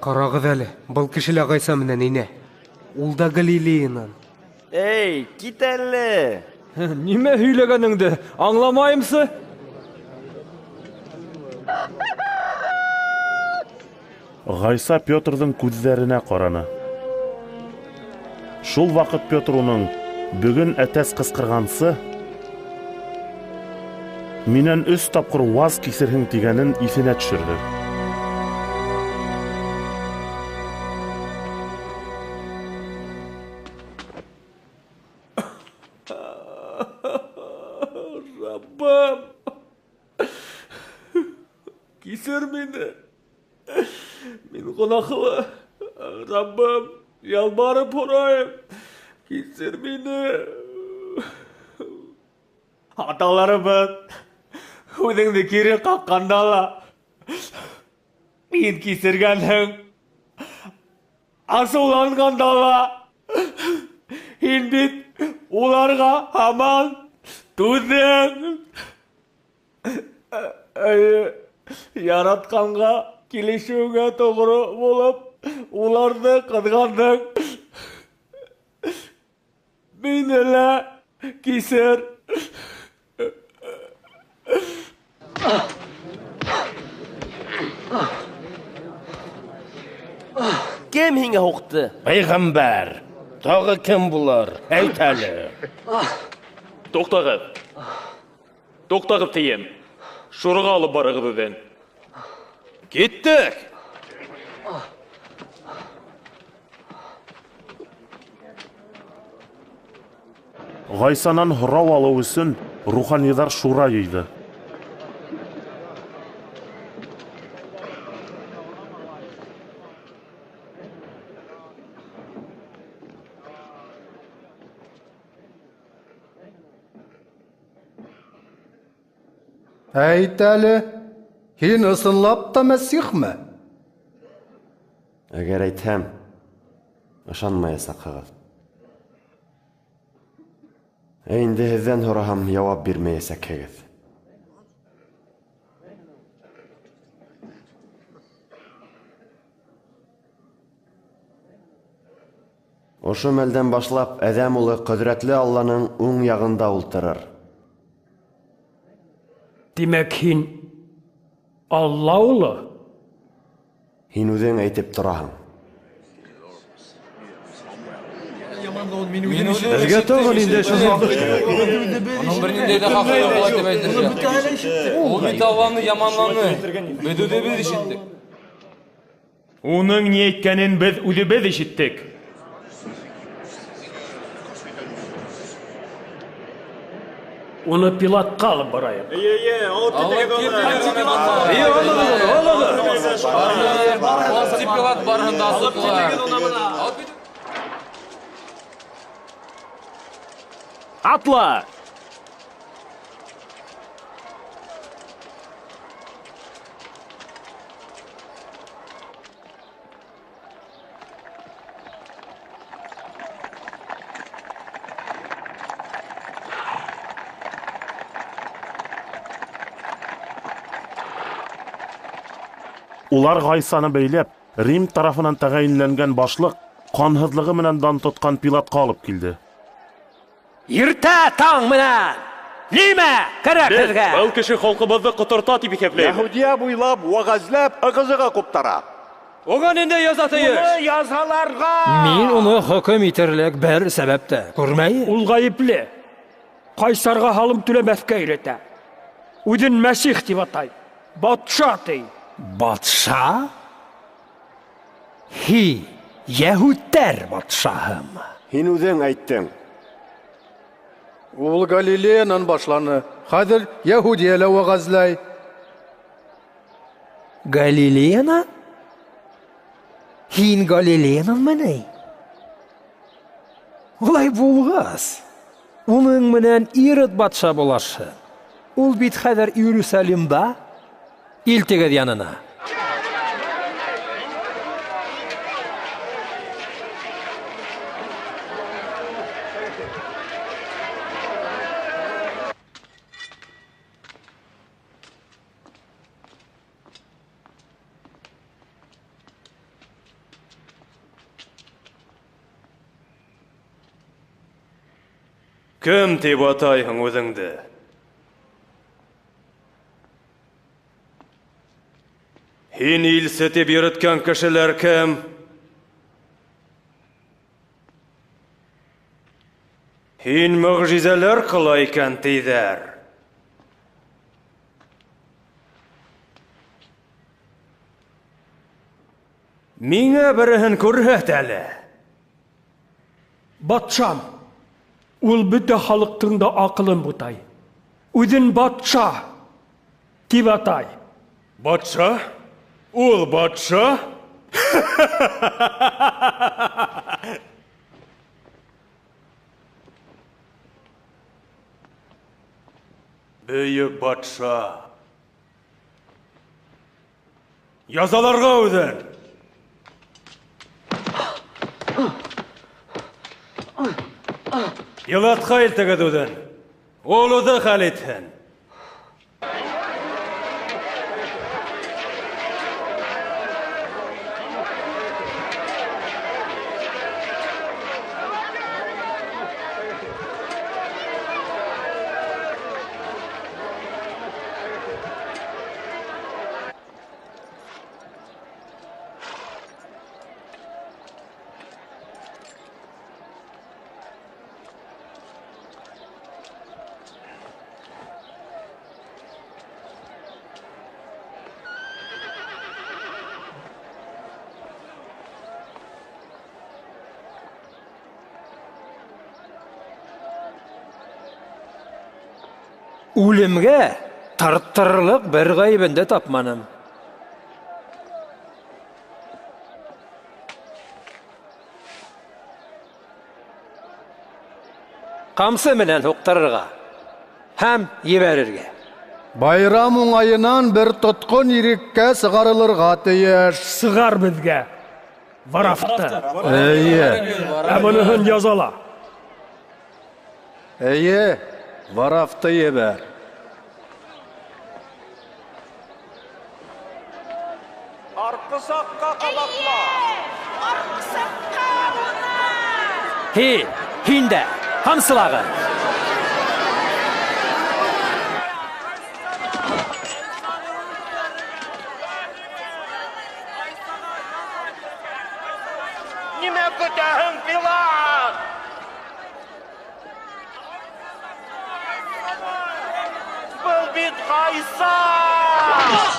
Ҡарағыҙ әле, был кеше лә Ғайса менән инә. Ул да Галилеянан. Эй, кит әле! Нимә һөйләгәнеңде аңламайымсы? Ғайса Петрҙың күҙҙәренә ҡараны. Шул вакыт Петр уның «Бүген әтәс кыскыргансы, минән 3 тапкыр ваз кисерһең» дигәнен исенә төшерде. Раббым, кисер мине. Мин гынахлы. Раббым, ялбарып һорайым. Кисер мине. Аталарыбыз үҙеңде кире ҡаҡҡанда ла мин кисергәнһең. Асыуланғанда ла һин бит уларға һаман түҙең. Яратҡанға килешеүгә тоғро булып, уларҙы ҡыҙғандың. Мине лә кисер. Кем һиңә һуҡты? Пәйғәмбәр. Тағы кем булыр? Әйт әле. Туҡтағыҙ. Туҡтағыҙ тием. Шурға алып барығыҙ үҙен. Киттек. Ғайсанан һорау алыу өсөн руханиҙар шура йыйҙы. Әйт әле, һин ысынлап та Мәсихме? Әгәр әйтһәм, ышанмаясаҡһығыҙ. Инде һеҙҙән һораһам, яуап бирмәйәсәкһегеҙ. Ошо мәлдән башлап, әҙәм улы ҡөҙрәтле Алланың уң яғында ултырыр. Димәк, һин Алла улы? Һин үҙең әйтеп тораһың. Беҙгә тағын инде шаһатлыҡ кәрәк. Уның бер ниндәй ҙә хаҡы юҡ була тип әйтәсәк. Ул бит Алланы яманланы. Беҙ үҙебеҙ ишеттек. Уның ни әйткәнен беҙ үҙебеҙ ишеттек. Уны Пилатҡа алып барайым. Пилат барыһында асыҡлар. Атла! Улар Ғайсаны бәйләп, Рим тарафынан тәғәйенләнгән башлыҡ ҡанһыҙлығы менән дан тотҡан Пилатҡа алып килде. Иртә таң менән! Нимә кәрәк һеҙгә? Был кеше халҡыбыҙҙы ҡоторта тип иҫәпләйбеҙ. Яһудия буйлап, вәғәзләп, ығызыға ҡуптара. Уға ниндәй яза тейеш? Уны язаларға! Мин уны хөкөм итерлек бер сәбәптә күрмәйем. Ул ғайыпле. Ҡайсарға һалым түләмәҫкә өйрәтә. Үҙен Мәсих тип атай. Батша ти. Батша? Һи, Йәһүдтәр батшаһымы? Һин үҙең әйттең. Ул Галилеянан башланы. Хәҙер Яһудиялә вәғәзләй. Галилеяна? Һин Галилеянанмы ни? Улай булғас, уның менән Ирод батша булашы. Ул бит хәҙер Иерусалимда. Илтегеҙ янына. Кем тип атайһың үҙеңде? Һин илсе тип йөрөткән кешеләр кем? Һин мөғжизәләр ҡыла икән тиҙәр. Миңә береһен күрһәт әле. Батшам, ул бөтә халыҡтың да аҡылын бутай. Үҙен батша тип атай. Батша? Ул батша? Бөйөк батша. Язаларға үҙен. Йылатҡа илтегеҙ үҙен. Ул үҙе хәл итһен. Үлемгә тарттырырлык бер ғайыбында тапманым. Қамсы менән һуҡтырырға һәм ебәрергә. Байрам уңайынан бер тотҡон иреккә сығарылырға тейеш. Сығар беҙгә. Варафты. Эйе. Ә быныһын язала. Эйе. Варафты ебәр. Арҡы саҡҡа ҡабатла. Арҡы саҡҡа уны. Һин дә ҡамсылағы. Нимә көтәһең, Пилат? Был бит Ҡайсар!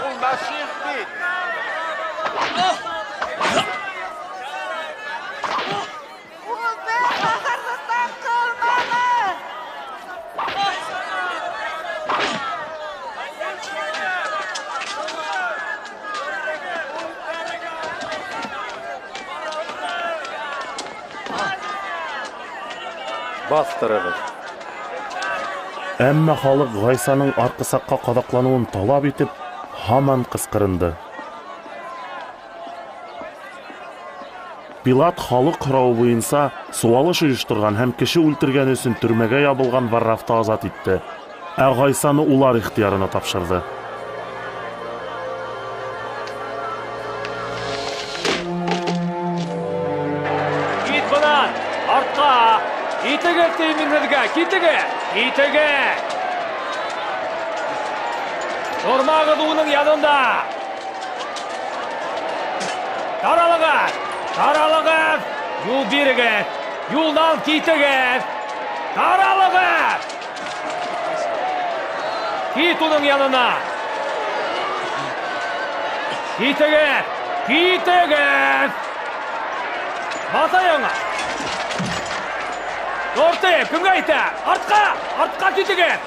Ул Мәсих бит. Ул бер бахырлыҡтан ҡалманы. Баҫтырығыҙ. Әммә халыҡ Ғайсаның арҡы саҡҡа ҡаҙаҡланыуын талап итеп, һаман ҡысҡырынды. Пилат халыҡ һорауы буйынса суалыш ойошторған һәм кеше үлтергән өсөн төрмәгә ябылған Варрафты азат итте, ә Ғайсаны улар ихтыярына тапшырҙы. Кит бынан, артқа! Китегеҙ теймин һеҙгә, китегеҙ! Китегеҙ! Тормағыҙ уның янында! Таралығыҙ! Таралығыҙ! Юл бирегеҙ! Юлдан китегеҙ! Таралығыҙ! Кит уның янына! Китегеҙ! Китегеҙ! Батайыңа! Дорты, кімге айта? Артқа! Артқа китегеҙ!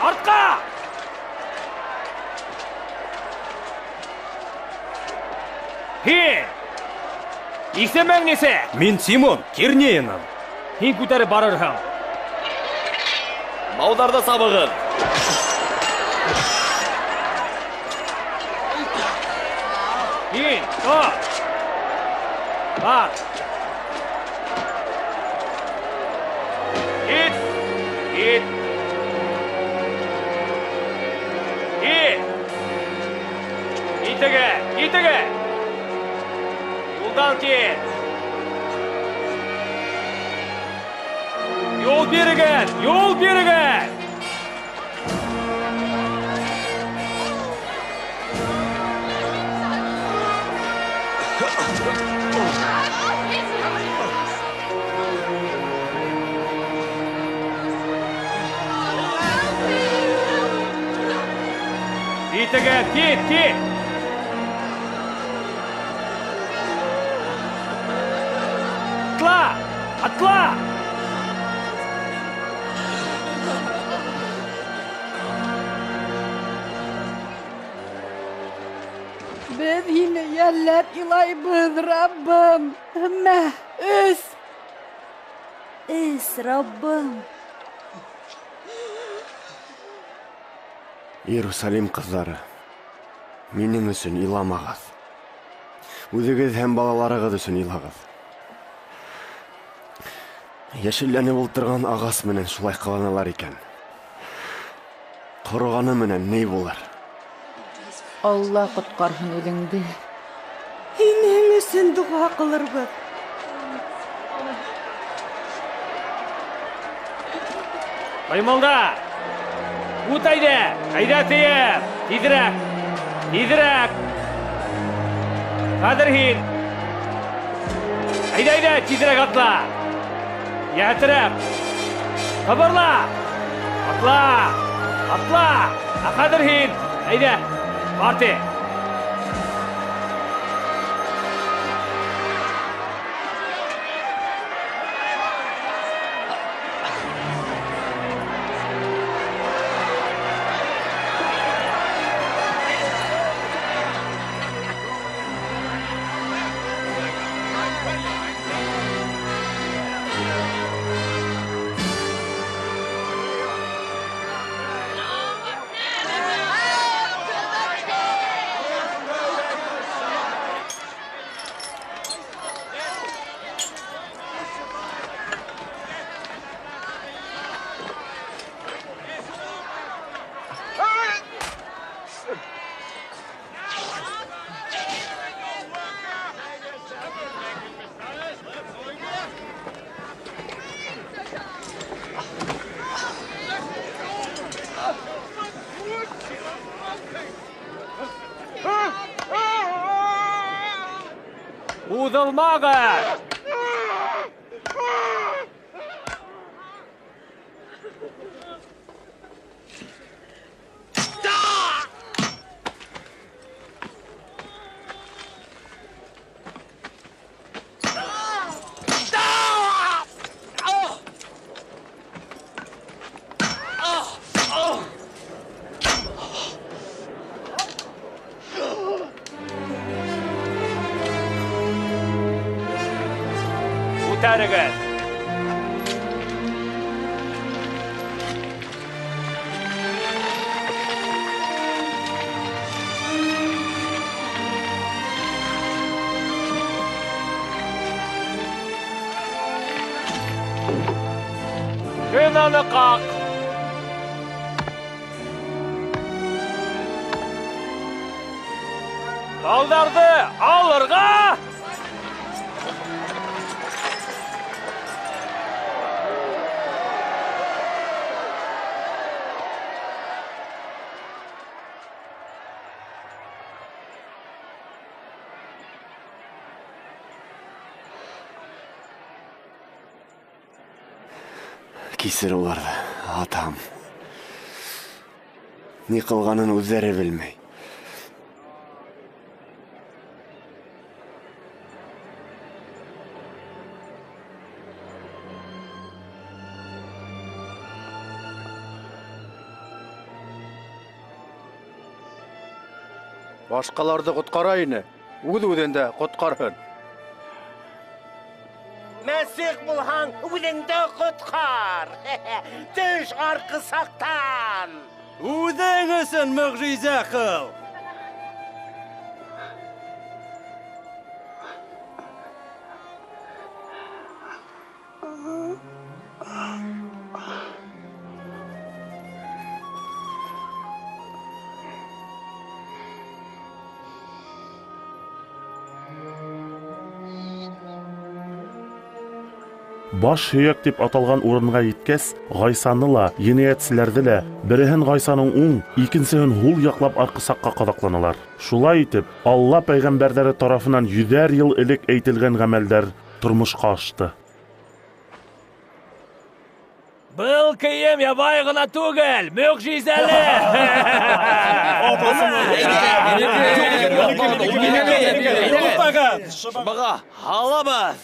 Артқа! Һин! Исемең нисә? Мин Симон, Кирнеянан. Һин күтәреп барырһың. Бауҙарҙы сабығыҙ. Һин, тор! Бар! Кит! Кит! Кит! Китегеҙ! Китегеҙ! Юлдан кит! Юл бирегеҙ! Юл бирегеҙ! Итеге, кит! Atla! Biz yine yerler ilaybız Rabbim. Ama üs. Rabbim. Иерусалим кыздары, минең өчен иламагыз. Үзегез һәм балаларыгыз өчен илагыз. Яшелләнеп ултырган агас менән шулай кыланалар икән. Корганы менән ни булыр? Allah коткарсын үзеңде. Һинең өчен дуа кылырбыз. Каймалда! Ут айда! Айда тиеп! Тизрәк! Хәзер һин! Айда, тизрәк атла! Ятырак! Кабарла! Атла! Хәзер һин! Айда! Барты! Udalmagız! Target. Kınanı kalk. Kaldırdı, alırga. Кисер уларды, атам. Ни кылганын үзләре белмәй. Башкаларды коткара ине. Үз-үзен дә коткарһын. Мәсих булһаң, үзеңдә коткар. Төш аркы сактан. Үзең өчен мөгъҗиза кыл. Баш һөяк дип аталган урынга җиткәс, Гайсаны ла, енәятчеләрне дә береһен Гайсаның уң, икенчесен һул яклап аркы сакка кадакланалар. Шулай итеп, Алла пәйгамбәрләре тарафыннан 100 ел элек әйтелгән гамәлләр тормышка ашты. Был кейем ябай гына түгел, мөгъҗизәле. Шыбыға халабыз.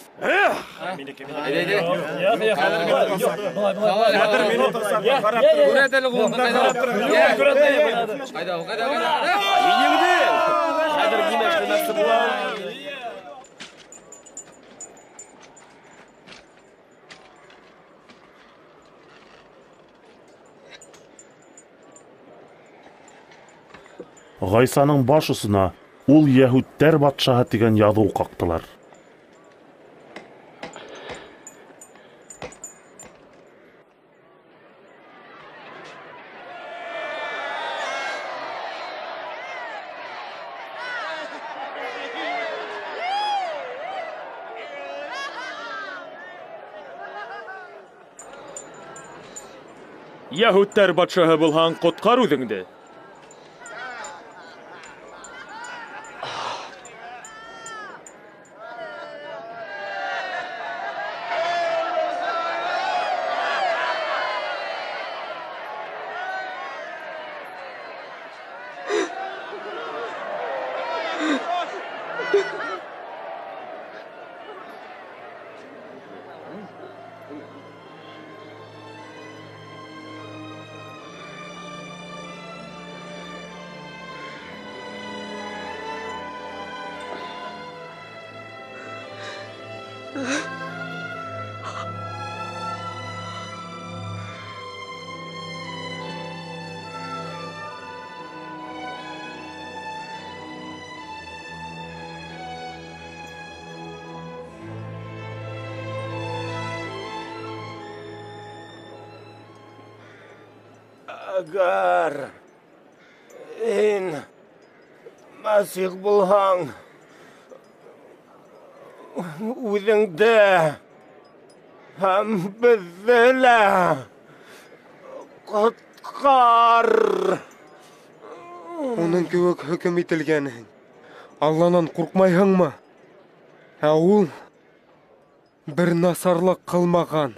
Гайсаның баш усына ул Яһүдтәр батшаһы дигән язу кактылар. Яһүдтәр батшаһы булһаң, коткар үзеңде. Agar in Masih bulhang үзеңдә һәм безне лә коткар. Уның кеүек хөкем ителгәнен Алланан куркмайһыңмы? Ә ул бер насарлык кылмаган.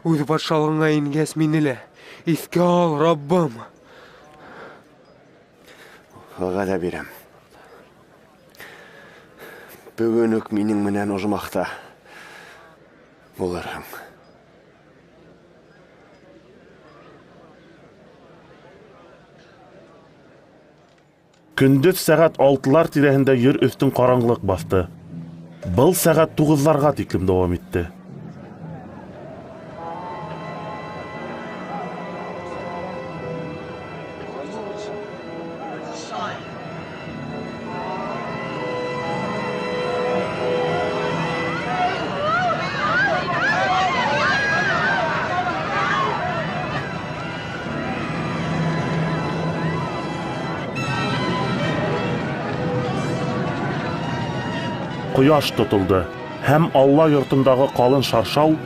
Үз батшалығыңа ингәс мине лә искә ал, Раббым. Вәгъдә бирәм. Бүген үк минең менән ожмакта булырһың. Көндез сәгать 6-лар тирәһендә йөр өстен караңгылык басты. Был сәгать 9-ларга тиклем дәвам итте. Кояш тотылды, һәм Алла йортындагы калын шаршау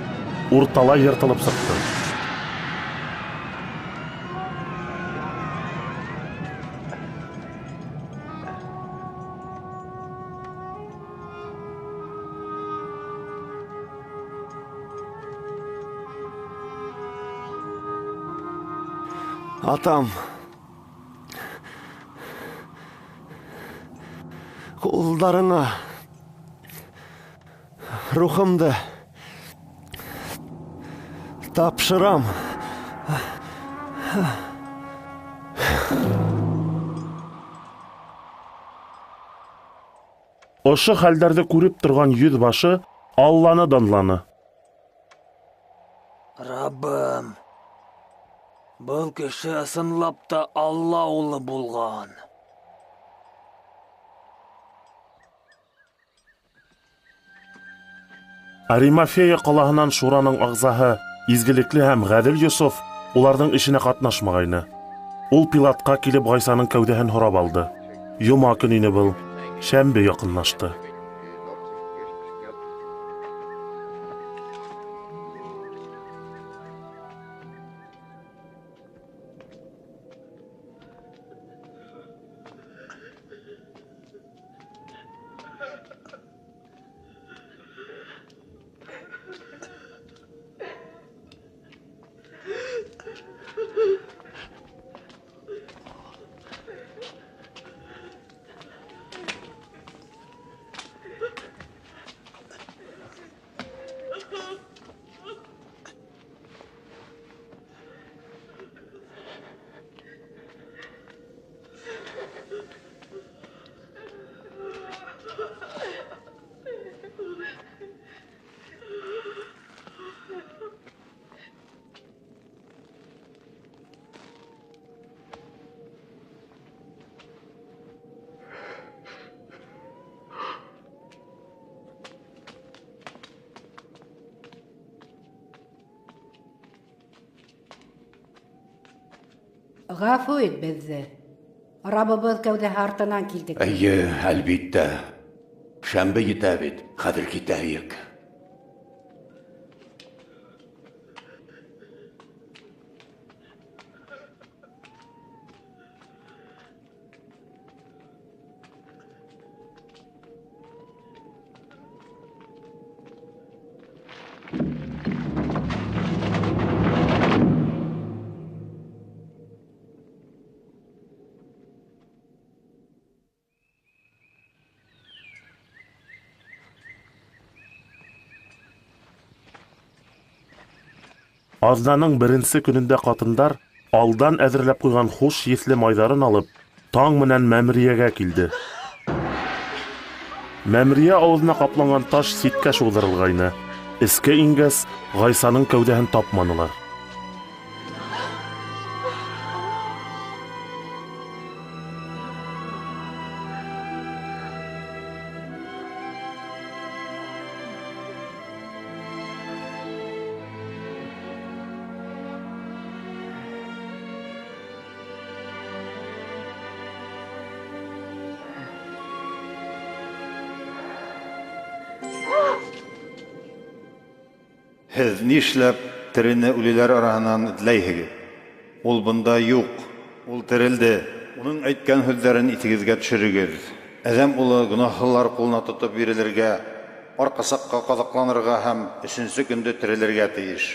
урталай йыртылып сыкты. Атам, кулдарыңа рухымды тапшырам. Ошы хәлдәрде күреп торган йөз башы Алланы данланы. Раббым, был кеше ысынлап та Алла улы булган. Аримафея калаһынан Шураның агзаһы, изгелекле һәм гадел Юсуф уларның эшенә катнашмагайны. Ул Пилатка килеп Гайсаның кәүдәһен һорап алды. Йома көн ине был. Шәмбе якынлашты. Ғафу ит беҙҙе. Раббыбыҙ кәүҙәһе артынан килдек. Эйе, әлбиттә. Шәмбе етә бит. Хәҙер китәйек. Азнаның беренсе көнендә ҡатындар алдан әҙерләп ҡуйған хуш еҫле майҙарын алып, таң менән мәмерйәгә килде. Мәмерйә ауыҙына ҡапланған таш ситкә шыуҙырылғайны. Эскә ингәс, Ғайсаның кәүҙәһен тапманылар. Һеҙ нишләп терене үлеләр араһынан эҙләйһегеҙ? Ул бында юҡ. Ул терелде. Уның әйткән һүҙҙәрен иҫегеҙгә төшөрөгөҙ. Әҙәм улы гонаһлылар ҡулына тотоп бирелергә, арҡасаҡҡа ҡаҙаҡланырға һәм 3-нсе көндө терелергә тейеш.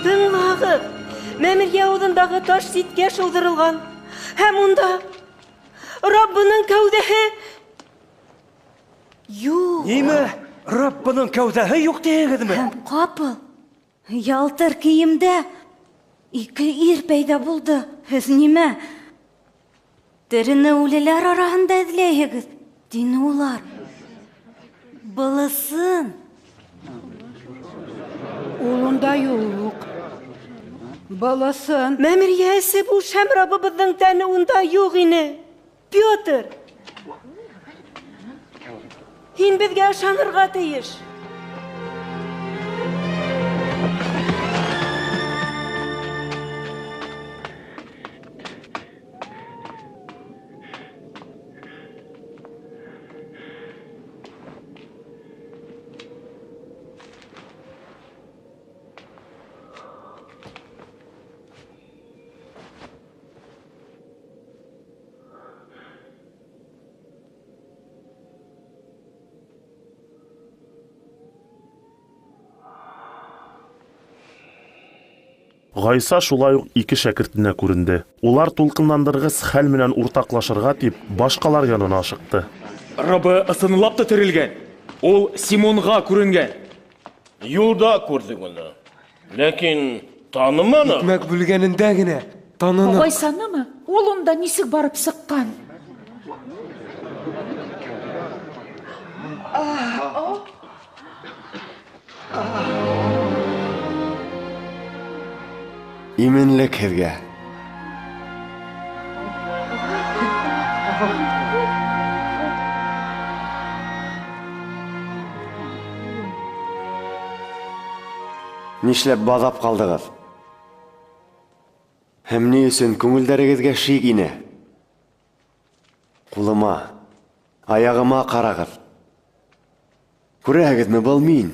Тыңлағыҙ, мәмерйә ауыҙындағы таш ситкә шыуҙырылған. Һәм унда Раббының кәүҙәһе юҡ. Нимә? Раббының кәүҙәһе юҡ тиһегеҙме? Һәм ҡапыл, ялтыр кейемдә 2 ир пәйҙә булды. Һеҙ нимә? Терене үлеләр араһында эҙләйһегеҙ, тине улар. Был ысын. Ул унда юҡ. Был ысын. Мәмерйә эсе буш һәм Раббыбыҙҙың тәне унда юҡ ине. Петр, һин беҙгә ышанырға тейеш. Ғайса шулай уҡ 2 шәкертенә күренде. Улар тулҡынландырғыс хәл менән уртаҡлашырға тип, башҡалар янына ашыҡты. Раббы ысынлап та терелгән. Ул Симонға күренгән. Юлда күрҙек уны. Ләкин таныманы. Икмәк бүлгәнендә генә таныны. Ғайсанымы? Ул унда нисек барып сыҡҡан? Именлек һеҙгә. Нишләп баҙап ҡалдығыҙ? Һәм ни өсөн күңелдәрегеҙгә шик ине? Ҡулыма, аяғыма ҡарағыҙ. Күрәһегеҙме, был мин?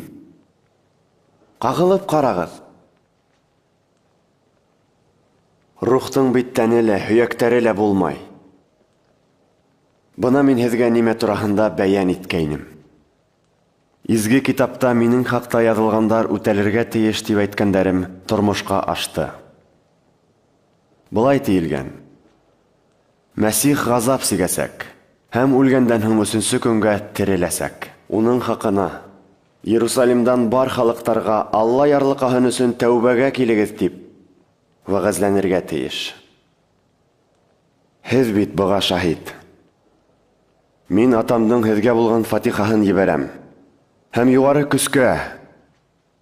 Ҡағылып ҡарағыҙ. Рухтың бит тәне лә, һөйәктәре лә булмай. Бына мин һеҙгә нимә тураһында бәйән иткәйнем. Изге китапта минең хаҡта яҙылғандар үтәлергә тейеш тип әйткәндәрем тормошҡа ашты. Былай тиелгән. Мәсих ғазап сигәсәк, һәм үлгәндән һуң 3-нче көнгә тереләсәк. Уның хаҡына Иерусалимдан бар халыҡтарға Алла ярлыҡаһын өсөн тәүбәгә килегеҙ тип вәғәзләнергә тейеш. Һеҙ бит быға шаһит. Мин атамдың һеҙгә булған фатихаһын ебәрәм. Һәм юғары көскә,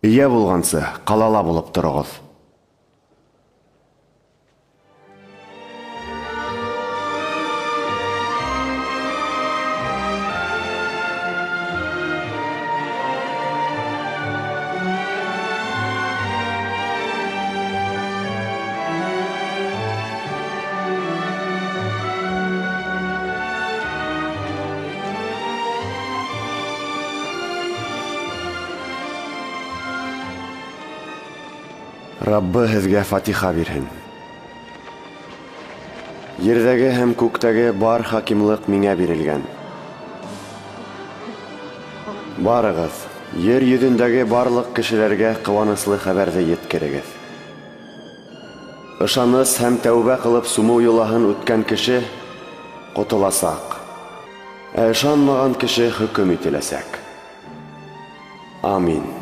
ия булғансы, ҡалала булып тороғоҙ. Раббы һеҙгә фатиха бирһен. Ерҙәге һәм күктәге бар хакимлыҡ миңә бирелгән. Барығыҙ, ер йөҙөндәге барлыҡ кешеләргә ҡыуаныслы хәбәрҙе еткерегеҙ. Ышаныс һәм тәүбә ҡылып сумыу юлаһын үткән кеше ҡотоласаҡ. Ә ышанмаған кеше хөкөм ителәсәк. Амин.